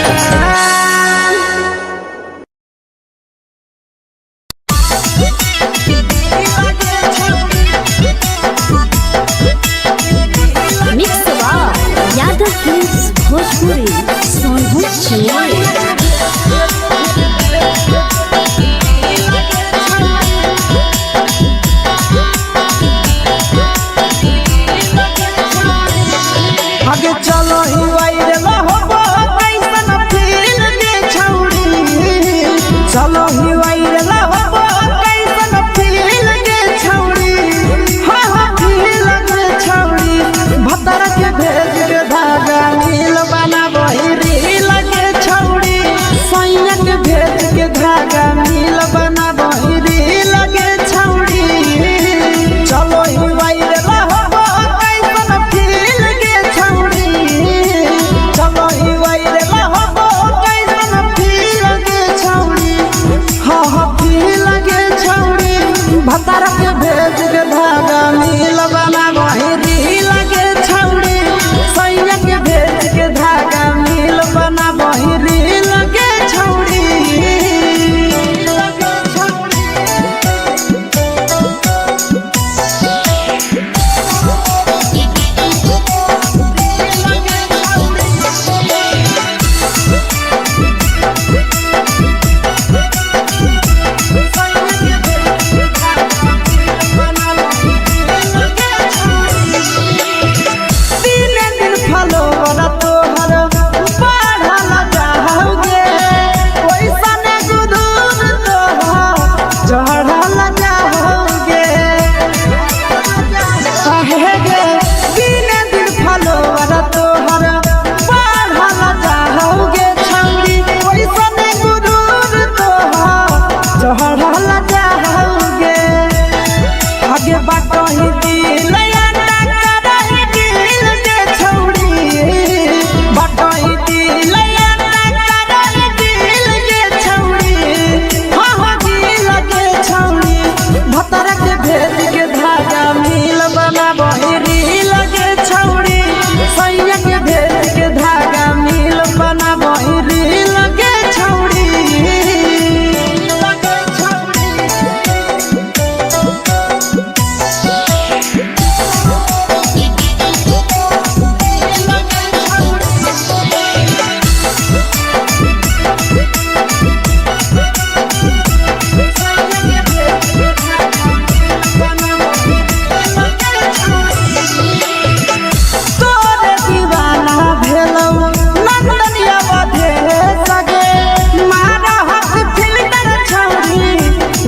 भतार के भेज के धागा मिल बना बहिरी लगे छौड़ी सैया के भेज के धागा मिल बना बहिरी लगे छौड़ी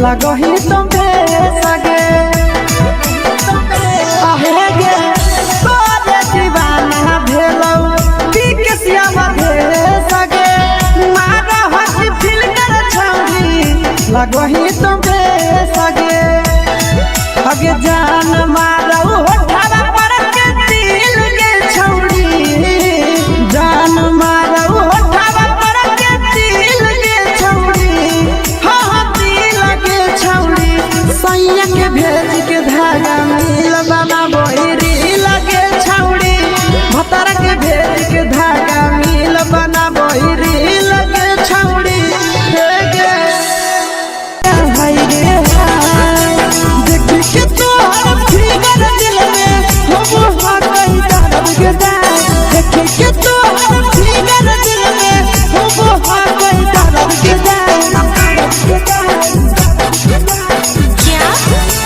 लगही तुम्हे सगे आहे गे तोरे दीवाना भेलौ बिकसिया बधे सगे मारा हसी फिल्टर छौरी लगही तुम्हे सगे अगे जान मारौ होठा पर के दिल के छौरी जान मारौ होठा पर के दिल के छौरी सैया के भेज के धागा मिल बना बहिरी लगे छौड़ी भतार के भेज के धागा मिल बना बहिरी लगे छौड़ी देख के तोहर फिगर दिल में हम हाथ दर्द के देख के तोहर फिगर दिल में हम हाथ दर्द के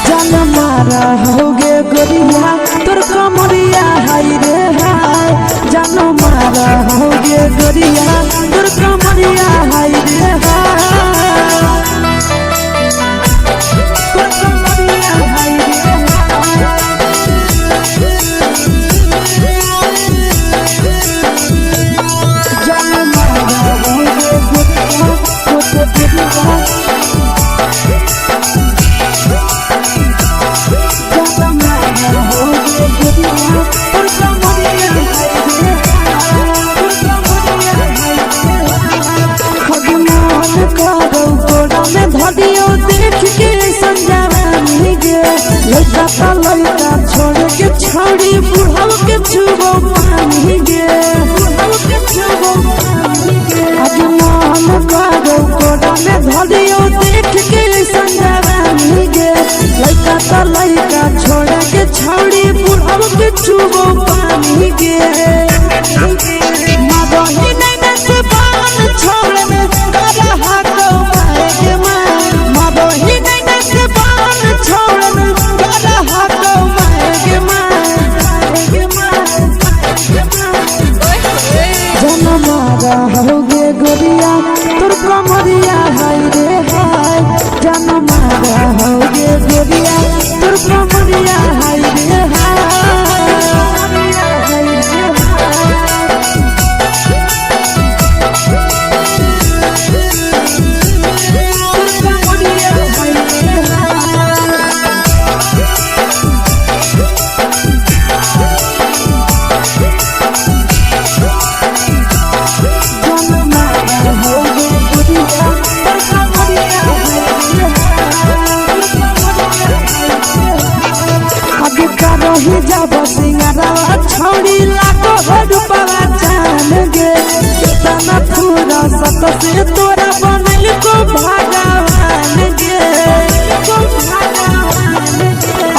जान मारा होगे गोरिया तोर कमरिया हाय रे हाय जान मारा होगे गोरिया तोर कमरिया हाय रे हाय तोर कमरिया हाय रे जान मारा होगे गोरिया तोर कमरिया धदियो देख के संजावानी गे लइका लइका छोड़ के छौड़ी बुढ़ाव के छुबो पानी गे बुढ़ाव के छुबो पानी गे आज मन करो कोड़ा में धदियो देख के संजावानी गे लइका छोड़ के छौड़ी बुढ़ाव के छुबो पानी गे मदही नहीं से बान छोड़ में करा हाथो मारे मदही नहीं से बान छोड़ में करा हाथो मारे जन मारा होगे गोरिया तोर कमरिया हाय रे हाय जन मारा होगे गोरिया तोर रही जब सिंगारवा छौड़ी लागो हो रूपवा जान गे कितना पूरा सत से तोरा बनल को भगवान गे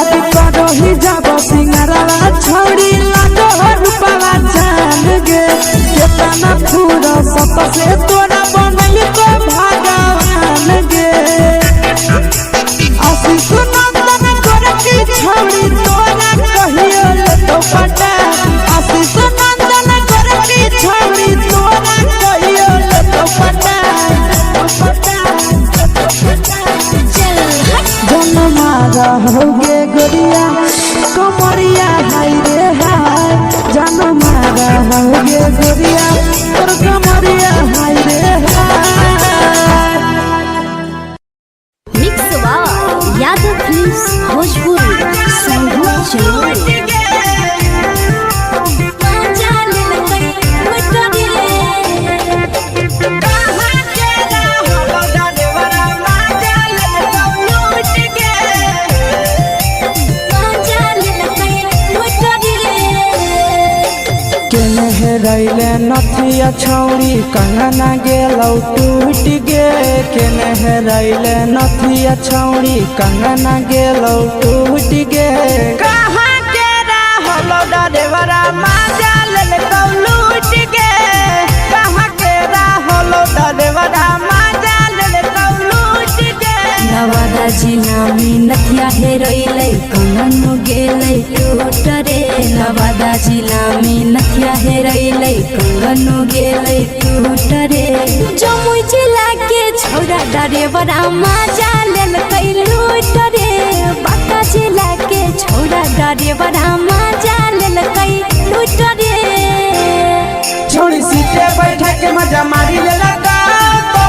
अभी रही जब सिंगारवा छौड़ी लागो हो रूपवा जान गे कितना पूरा सत से तोरा बनल को भगवान गे आशीष नंदन गोरखी छौड़ी तोरा कहियो तो पटा आशीष नंदन गोरखी छौड़ी तोरा कहियो तो पटा जन्मा रहोगे गोरिया कमरिया हाय रे हाय जन्मा रहोगे गोरिया और कमरिया हाय रे हाय। Mix by Yadav films Bhojpuri संगीत चलो रैले नथिया छौड़ी कंगना गेलौ टूट गे केने रैले नथिया छौड़ी कंगना गेलौ टूट गे कहाँ के रहलो डरेवरा माजा लेलकौ लूट गे कहाँ के रहलो डरेवरा माजा लेलकौ लूट गे नवादा जिला में नथिया हेरोइलै कंगन गेलै टूट रे नवादा जिला में नथिया हेरोइलै कंगन गेलै टूट रे जमुई जिला के छौड़ा डरेवरा माजा लेलकै लूट रे बांका जिला के छौड़ा डरेवरा माजा लेलकै लूट रे छोड़ी सीटे बैठा के मजा मारी लेलकौ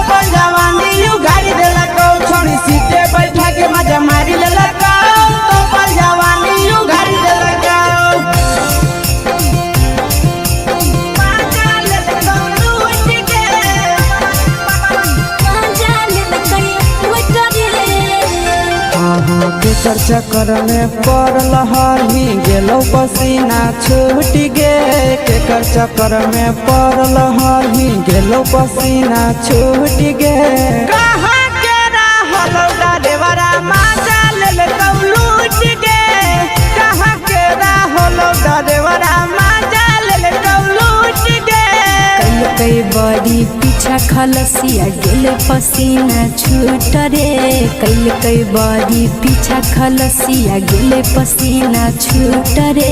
तो जवानी यू गाड़ी देलकौ छोड़ी सीटे बैठा के मजा मारी लेलकौ तो जवानी यू गाड़ी देलकौ केकर चक्कर में पड़ल हही गेलौ पसीना छूट गे केकर चक्कर में पड़ल हही गेलौ पसीना छूट गे कहाँ के रहलो डरेवरा माजा लेलकौ लूट गे कहाँ के रहलो डरेवरा माजा लेलकौ लूट गे कई बड़ी पीछा खलसिया गेले पसीना छूट रे कई बड़ी पीछा खलसिया गेले पसीना छूट रे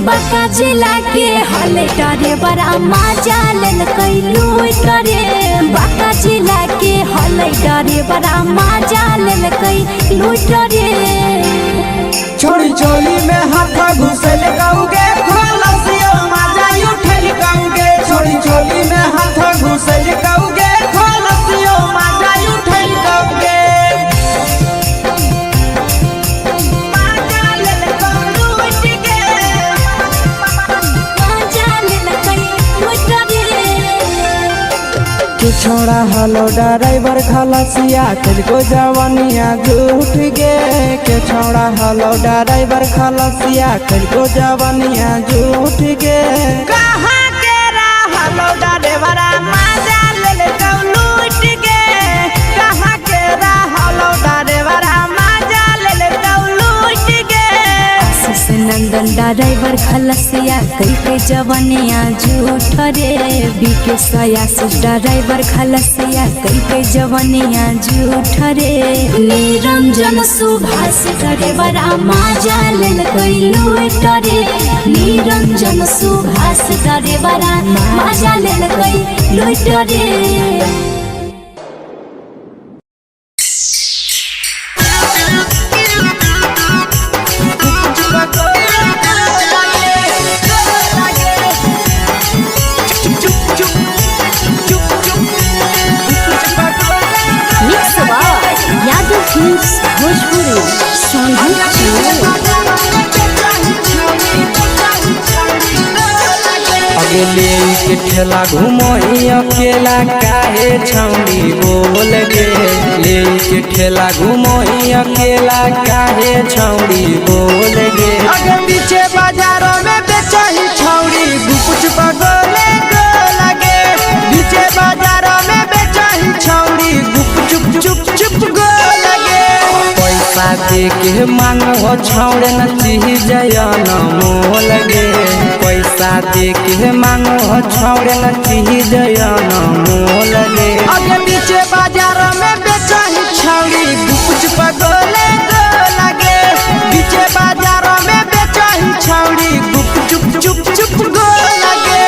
बांका जिला के हले डरे बड़ा माजा लेलकै लूट रे बांका जिला के हले डरे बड़ा माजा लेलकै लूट रे छोड़ी चोली में हाथ घुसल गौगे खलसियो माजा उठल गौगे छोड़ी चोली में हाथ घुसल गौगे खलसियो माजा उठल गौगे माजा लेलकौ लूट गे माजा लेलकै लूट रे के छोड़ा हलो ड्राइवर खलसिया तेलको जवानिया झूठ गे के छोड़ा हलो ड्राइवर खलसिया तेलको जवानिया झूठ गे कहाँ के रहलो डरेवरा माजा लेलकौ लूट गे कहाँ के रहलो डरेवरा माजा लेलकौ लूट गे आशीष नंदन ड्राइवर खलसिया कई जवनिया झूठ रे बीके आशीष ड्राइवर खलसिया कई जवनिया झूठ रे निरंजन सुभाष ड्राइवरा माजा लेलकै लूट रे निरंजन सुभाष ड्राइवरा माजा लेलकै लूट रे यादव फिल्म्स भोजपुरी संगीत चलो अगले के ठेला घुमोई अकेला काहे छौड़ी बोल गे ले के ठेला घुमोई अकेला काहे छौड़ी बोल गे आगे पीछे बाजारों में बेचही छौड़ी गुपुच पगोले गो लगे पीछे बाजारों में बेचही छौड़ी गुप चुप चुप चुप गो लगे पैसा दे के मांगो छौड़े न चीज न मोल गे पैसा दे के मांगो छौड़े न चीज न मोल गे आगे पीछे बाजारों में बेचही छौड़ी गुपुच पगोले गो लगे पीछे बाजारों में बेचही छौड़ी गुप चुप चुप चुप गो लगे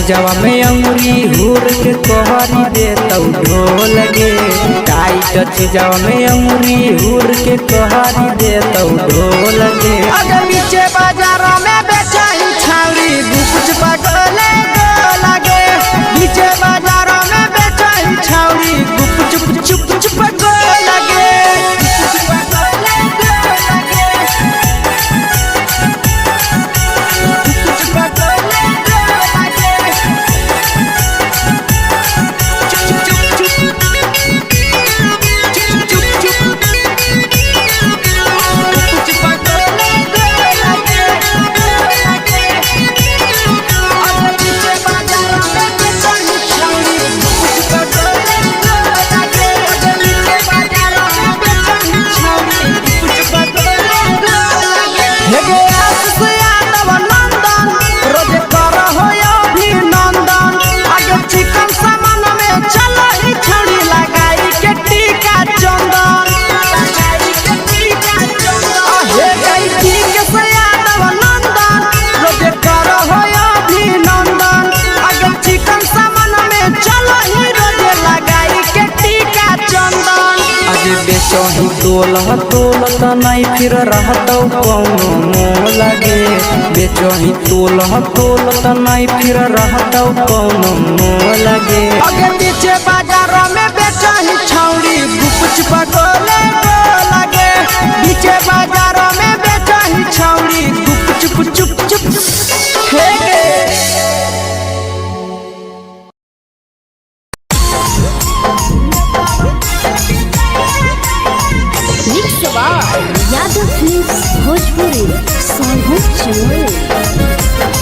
जवा में अंगुरी हुर के तोहरी दे तौ ढोल गे टाइट चीजवा में अंगुरी हुर के तोहरी दे तौ ढोल गे आगे पीछे बाजारों में बेचही छौड़ी गुपुच पगोले गो लगे पीछे बाजारों में बेचही छौड़ी गुप चुप चुप चुप गो लगे बेचही तोल त नहीं फिर रहतौ कौनो मोल गे बेचही तोल त नहीं फिर रहतौ कौनो मोल गे आगे पीछे बाजारों में बेचही छौड़ी गुपुच पगोले गो लगे पीछे बाजारों में बेचही छौड़ी गुप चुप चुप चुप हे गे यादव फिल्म्स भोजपुरी सोनू चोर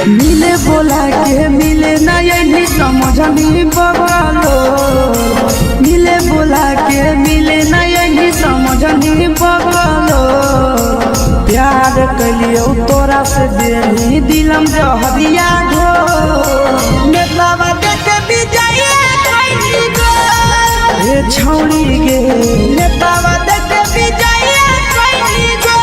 मिले बोला के मिले ना यही समझनी बगलो मिले बोला के मिले ना यही समझनी बगलो प्यार कलियो तोरा से देनी दिलम जहरिया घो नेतावा देखे विजय कइनी गो ए छौड़ी गे नेतावा देखे विजय कइनी गो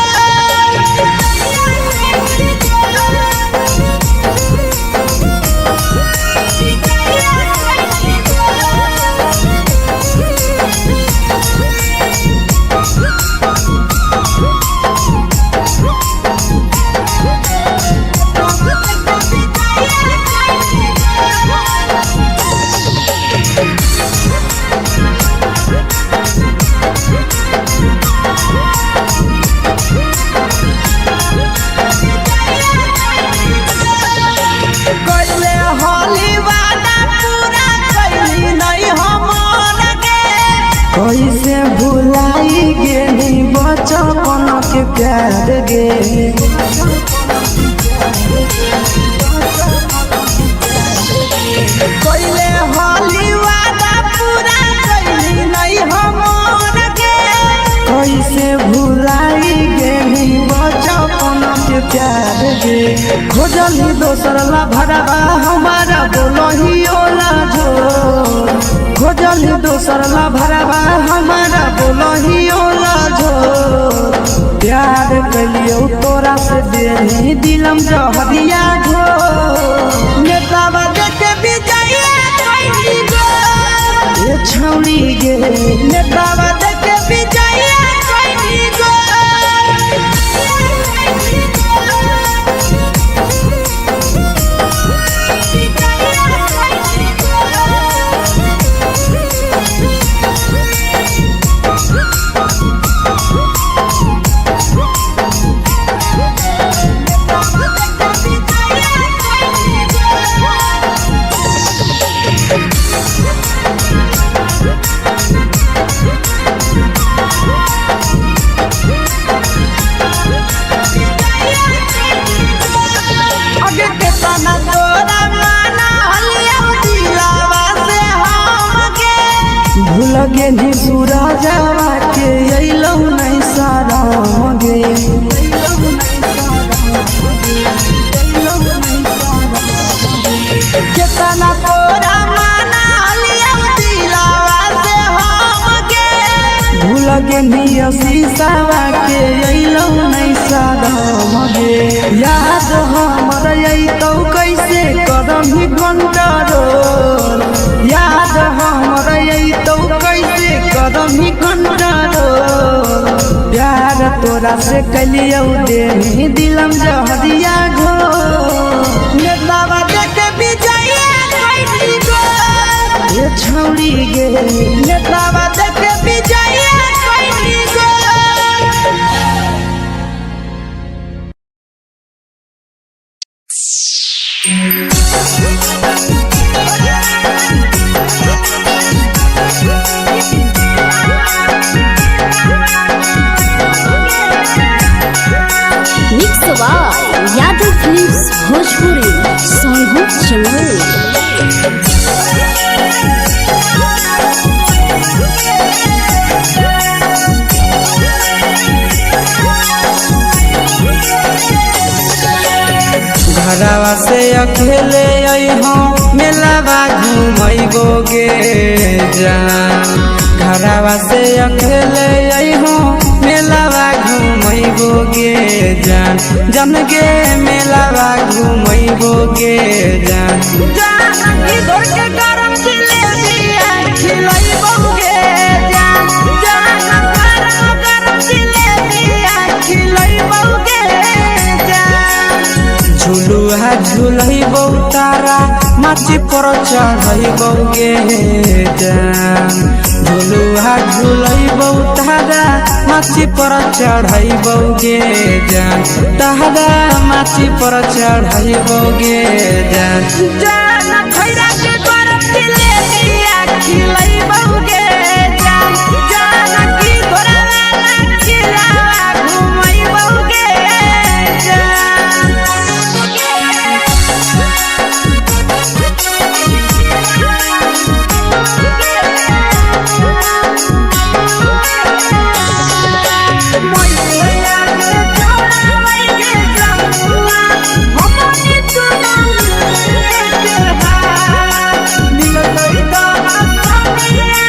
बचपन के प्यार गे कोइले होली वादा पूरा कैली नहीं हमर के कैसे भुलाई गेली बचपन के प्यार गे खोजली दोसर ला भरवा हमारा बोलही ओला जो खोजली दोसर ला भरवा हमारा बोलही ओला जो प्यार कलियो तोरा से देनी दिलम जहरिया घो नेतावा देखे विजय कैली गो ये छौड़ी गे नेतावा देखे विजय कैली गो आगे के तना तोरा माना हलिया दिलावा से हमके भूल गेली सूरजवा के अइलौ नहीं सारा गे केतना तोरा माना हलिया दिलावा से हमके भूल गेली शीशावा के अइलौ नहीं सारा गे याद हमर अइतौ कैसे करम कंट्रोल याद हमर अइतौ कैसे करम कंट्रोल प्यार तोरा से कलियौ देनी दिलम जहरिया घो नेतावा देखे विजय कैली गो ये छौड़ी गे नेतावा देखे विजय कैली गो mix by Yadav films Bhojpuri सोनू चमल घरवा से अकेले अइहो मेलावा घूमैबो गे जान घरवा से अकेले अइहो मेलावा घूमैबो गे जान जन गे मेलावा घूमैबो गे जान जानकी घोर के गरम जिलेबिया खिलैबो गे जान जान गरम जिलेबिया खिलैबो गे जान झुलुहा झुलैबो तारा माची पर चढ़ैबो गे जान झुलुहा झुलैबो तारा माची पर चढ़ैबो गे जान तारा माची पर चढ़ैबो गे जान जान खैरा के गरम जिलेबिया खिलैबो गे जान जानकी घोर वाला खिलावा घुमैबो गे जान Yeah.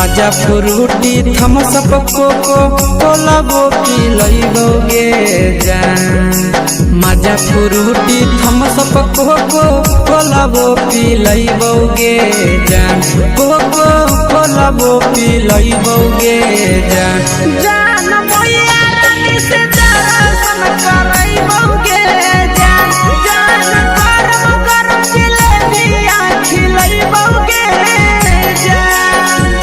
माजा फ्रूटी थम्स अप कोको कोला वो पी लइबोगे जान माजा फ्रूटी थम्स अप कोको कोला वो पी लइबोगे जान कोको कोला वो पी लइबोगे जान जान मोया रानी से दर्शन करइबोगे जान जान गरम गरम जिलेबिया खिलइबोगे जान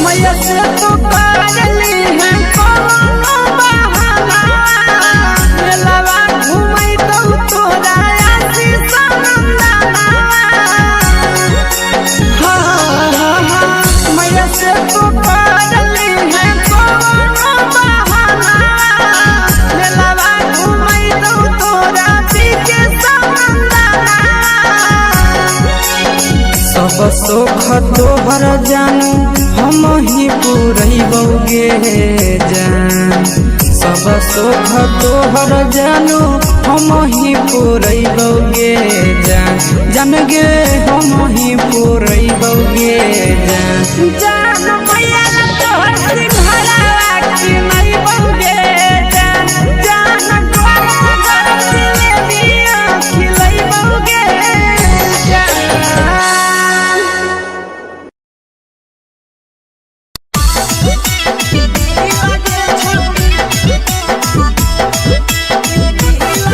मैया से तो पागली है कोनो बहाना मेलावा घूमै तो तोरा आसी सनंदाना मैया से तो पागली है कोनो बहाना मेलावा घूमै तो तोरा पीके सनंदाना सब सुख तोहर जानू हम ही पूरइबोगे जान सब सुख तोहर जानू हम ही पूरइबोगे जान जान गे हम ही पूरइबोगे जान जान मैया तोहर सिंघरावा खिलइबोगे जान जान गरम गरम जिलेबिया खिलइबोगे जान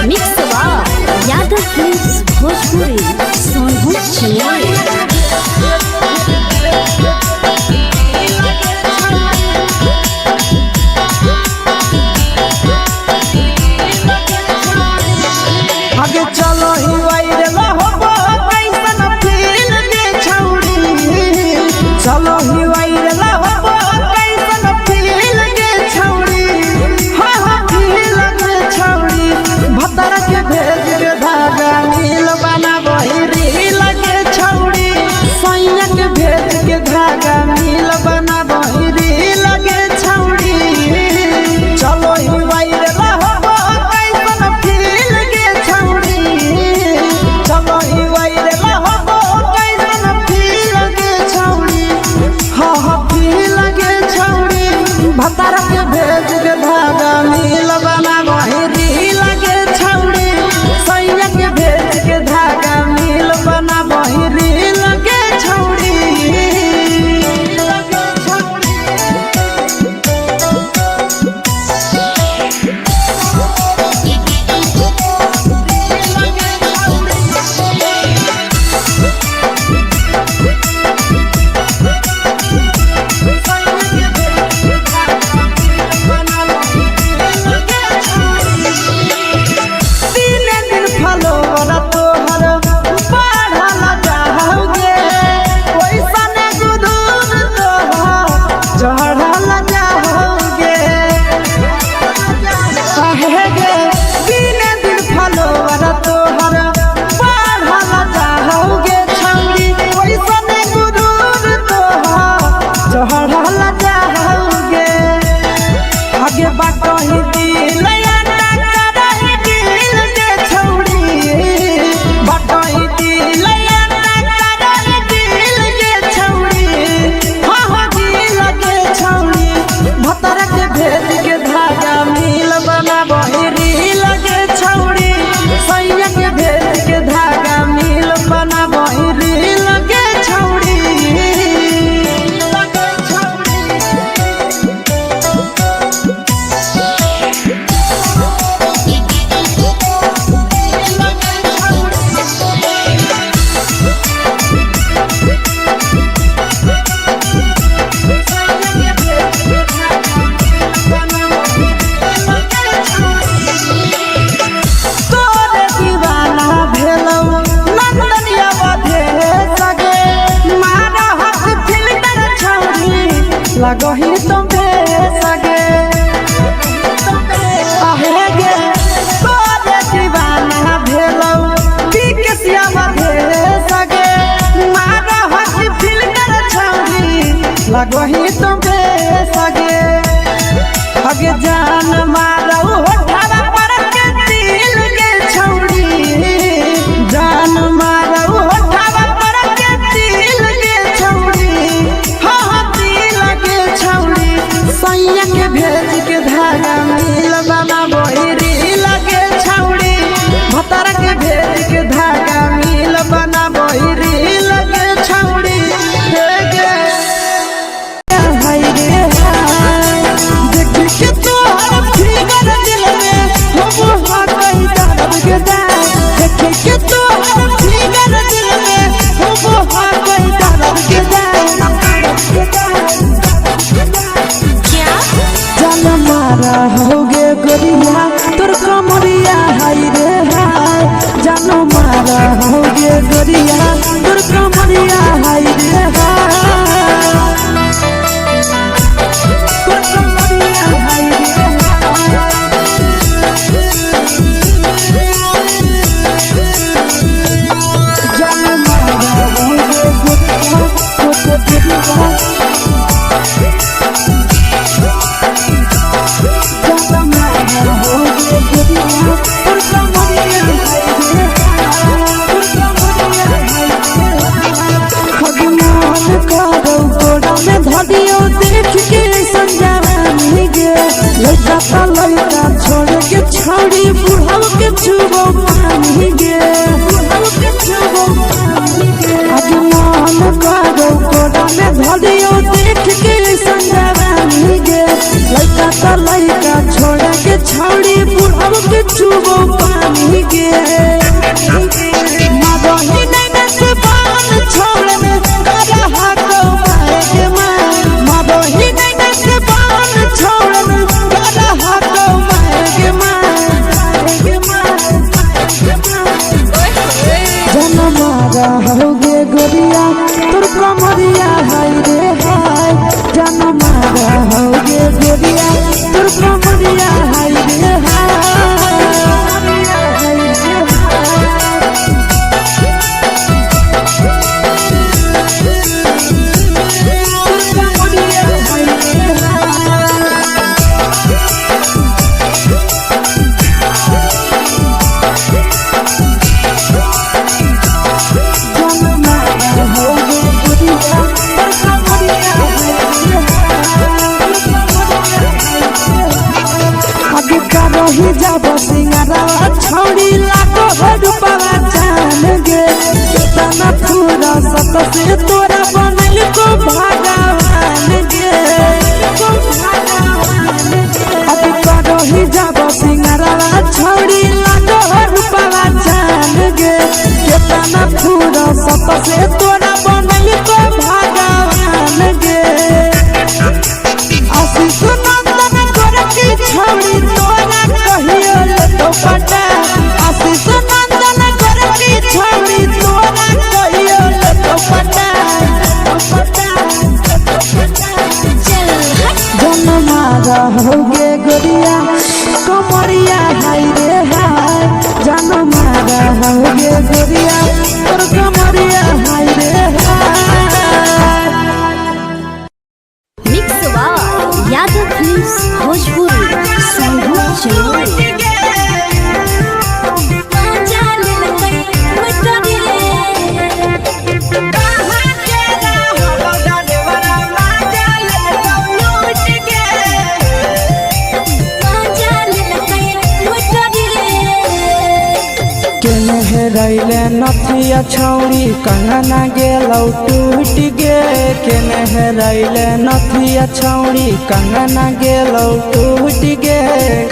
मिक्स यादव फिल्म्स भोजपुरी सोनू चिया आगे चलो ही वायरल होबो कैसन फील के छौड़ी चलो ही वायरल होबो कैसन फील के छौड़ी हाँ हाँ फील के छौड़ी भतर के भेज के धागा नील बना बहिरी लगे छौड़ी सैया के भेज के धागा नील बना बहिरी लगे छौड़ी चलो ही वायरल होबो कैसन फील के छौड़ी चलो ही वायरल होबो कैसन फील के छौड़ी हाँ हाँ फील के छौड़ी भतर के भेज के धागा नील बना बहिरी लगे छौड़ी सैया के भेज के धागा नील बना बहिरी लगे छौड़ी लगे छौड़ी लगही तुम सगे अगे जान मारो होठावा पर के दिल के छौड़ी जान मारो होठावा पर के दिल के छौड़ी हाँ दिल के छौड़ी सैया के भेज के धागा मिल बना बोरी लगे छौड़ी भतर के भेज के धागा मिल बना बोरी लगे छौड़ी होगे गोरिया तोर कमरिया हाय रे हाय जानो मारा होगे गोरिया तोर कमरिया हाय रे हाय तोर कमरिया हाय रे जानो मारा होगे गोरिया तोर कमरिया लड़का लड़का छोड़ के छौड़ी बुढ़ाव के छुबो पानी गे बुढ़ाव के छुबो पानी गे आज मन करो कोड़ा में धरियो देख के संजवानी गे लड़का लड़का छोड़ के छौड़ी बुढ़ाव के छुबो पानी गे मादही नहीं से बान छोड़ में करा हाथो मारे के मां मादही नहीं से बान छोड़ में होगे गोरिया तोर कमरिया हाय रे हाय जानो मारा होगे गोरिया तोर कमरिया हाय रे रही जब सिंगारा छौड़ी लाखो रुपवा जान गे कितना पूरा सत से तोरा बनल को भगवान गे अभी रही जब सिंगारा छौड़ी लाखो रुपवा जान गे कितना पूरा सत से तोरा बनल को भगवान गे आशीष नंदन गोरखी छौड़ी तोरा कहियो तो पटा आशीष नंदन गोरखी छौड़ी तोरा कहियो तो पटा जन मारा होगे गोरिया कमरिया हाय रे हाय जन मारा होगे गोरिया तोर कमरिया हाय रे हाय मिक्स यादव फिल्म्स भोजपुरी संगीत चलो रैले नथिया छौड़ी कंगना गेलौ टूट गे केने रैले नथिया छौड़ी कंगना गेलौ टूट गे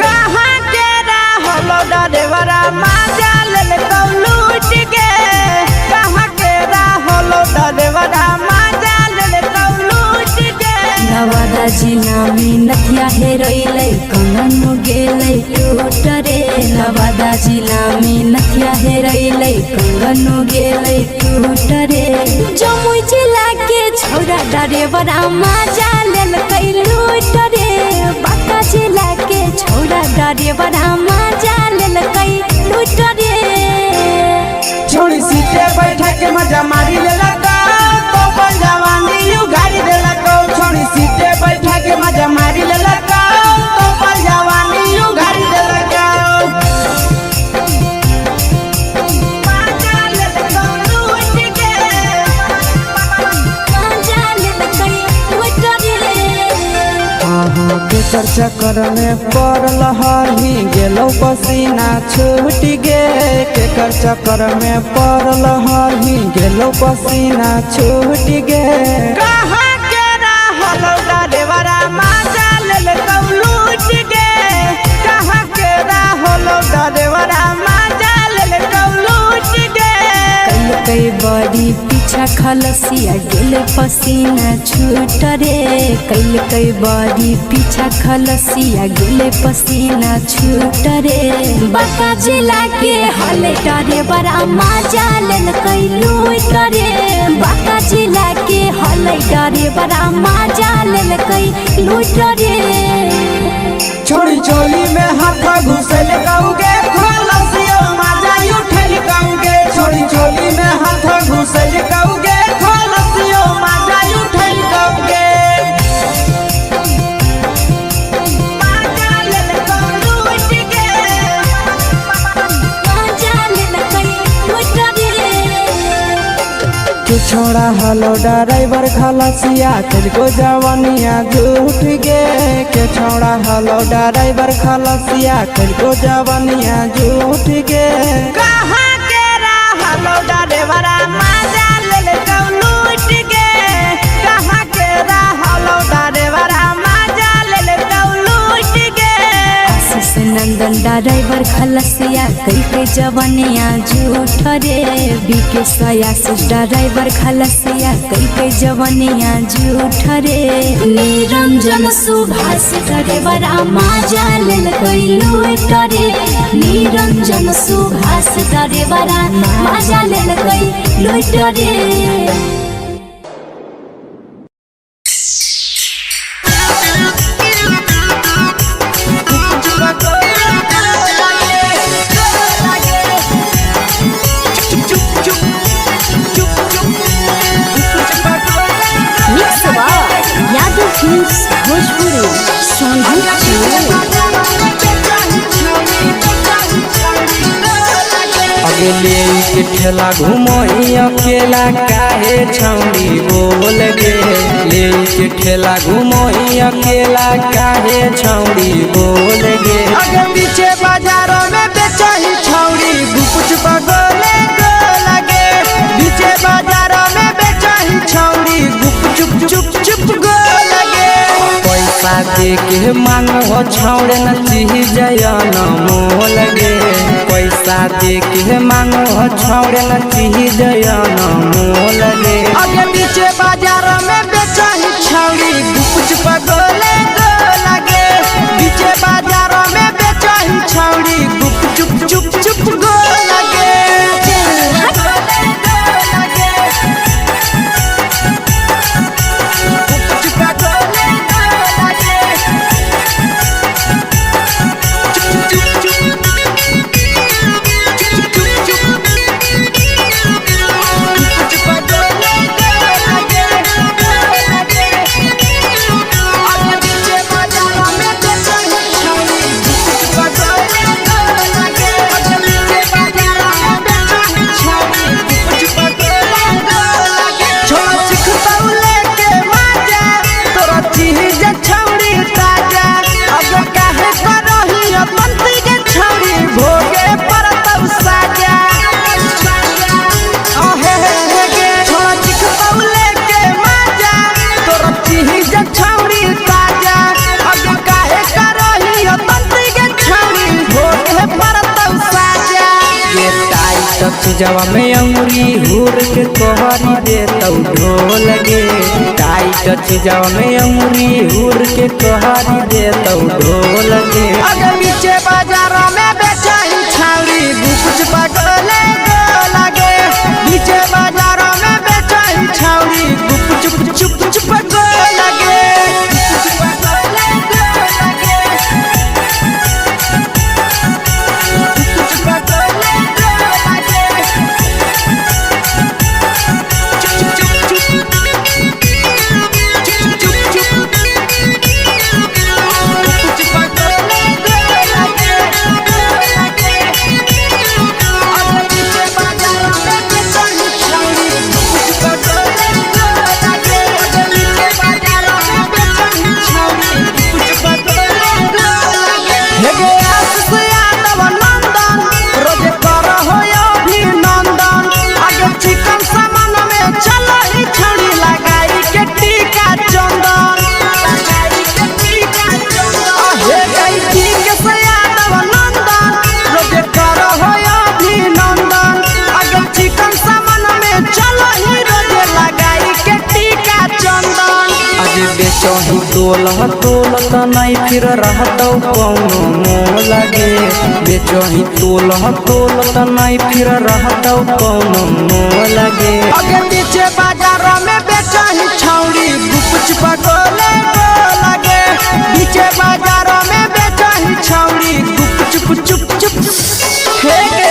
कहाँ के रहलो डरेवरा माजा लेलकौ लूट गे कहाँ के रहलो डरेवरा माजा लेलकौ लूट गे नवादा जिला में नथिया हेरोइले कंगन गेलै टूट रे नवादा जिला में नथिया हेरोइले कंगन गेलै टूट रे जमुई जिला के छौरा डरेवरा माजा लेलकै लूट रे बांका जिला के छौरा डरेवरा माजा लेलकै लूट रे छोड़ी सीटे बैठा के मजा मारी लेलकौ तो जवानी उघारी देलकौ चक्कर में पड़ल हही गेलो पसीना छूट गे केकर चक्कर में पड़ल हही गेलो पसीना छूट गे कहाँ के रहलो डरेवरा माजा लेल लूट गे कहाँ के रहलो डरेवरा माजा लेल लूट गे कई बड़ी पीछा खलसिया गेले पसीना छूट रे कई बड़ी पीछा खलसिया गेले पसीना छूट रे बाका जिला के हले डरे बड़ा मजा लेल कई लूट रे बाका जिला के हले डरे बड़ा मजा लेल कई लूट रे छोड़ी चोली में हाथ घुसल गाऊगे खलसिया माजा उठल गाऊगे छोड़ी चोली में हाथ घुसल गाऊगे खलसिया माजा उठल गाऊगे माजा लेल लूट गे मजा लेल कई लूट रे तू छोड़ा हलो ड्राइवर खलसिया तुझको जवानिया झूठ गे के छोड़ा हलो ड्राइवर खलसिया तुझको जवानिया झूठ गे कहाँ के रहलो डरेवरा माजा लेल लूट गे कहाँ के रहलो डरेवरा माजा लेल लूट गे आशीष नंदन ड्राइवर खलसिया कई जवनिया झूठ रे बीके आशीष ड्राइवर खलसिया कई जवनिया झूठ रे निरंजन सुभाष ड्राइवर मजा लेल कई लूट रे निरंजन सुभाष ड्राइवर मजा लेल कई लूट रे यादव फिल्म्स भोजपुरी अगले के ठेला घुमई अकेला काहे छौड़ी बोल गे ले के ठेला घुमई अकेला काहे छौड़ी बोल गे आगे पीछे बाजारों में बेचही छौड़ी गुपुच पगोले गो लगे पीछे बाजारों में बेचही छौड़ी गुप चुप चुप चुप गो लगे पैसा दे के मांग हो छौड़े न चीज जयन मोल गे पैसा दे के मांग हो छौड़े न चीज जयन मोल गे आगे पीछे बाजारों में बेचही छौड़ी गुपुच पगोले गो लगे पीछे बाजारों में बेचही छौड़ी गुप चुप चुप चुप गो लगे जवा में अंगुरी हुर के कोहरी दे तौ ढोल गे टाइट जवा में अंगुरी हुर के कोहरी दे तौ ढोल गे आगे पीछे बाजारों में बेचही छौड़ी गुपुच पगोले गो लगे पीछे बाजारों में बेचही छौड़ी गुप चुप चुप चुप गो लगे सोलह तोलत नहीं फिर रहतौ कौनो मोह लगे बेचही तोलह तोलत नहीं फिर रहतौ कौनो मोह लगे आगे पीछे बाजारों में बेचही छौड़ी गुपचुप गोले गो लगे पीछे बाजारों में बेचही छौड़ी गुपचुप चुप चुप हे गे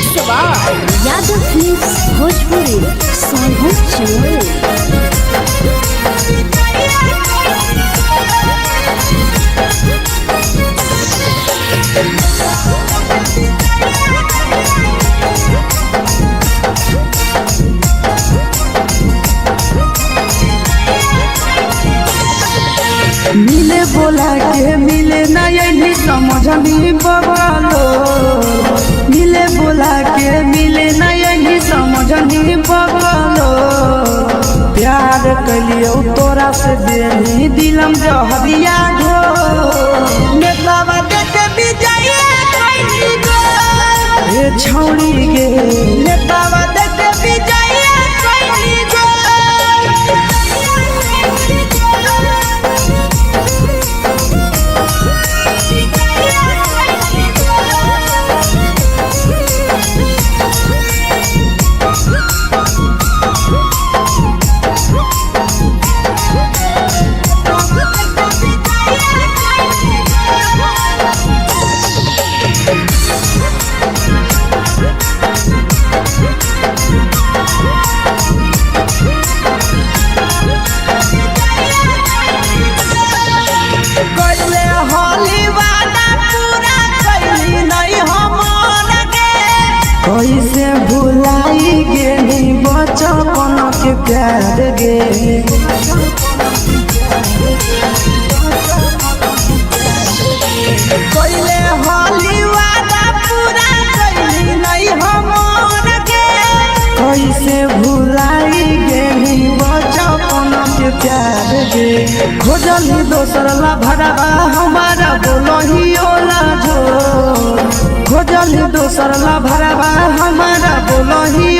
यादव फिल्म्स भोजपुरी सोनभद्र चमोली। मिले बोला के मिले ना यही समझनी बगलो मिले बोला के मिले ना यही समझनी बगलो प्यार कलियो तोरा से देनी दिलम जहरिया ढो नेतावा देखे विजय कैली गो ए छौड़ी गे नेतावा देखे विजय कैली गो कैसे भुलाई गेली बचपन के प्यार गे कोइले होली वादा पूरा कैली नहीं हमन के कैसे भुलाई गेली बचपन के प्यार गे खोजली दोसर ला भरवा हमारा बोलही ओला जो खोजली दोसर ला भरवा हमारा बोलही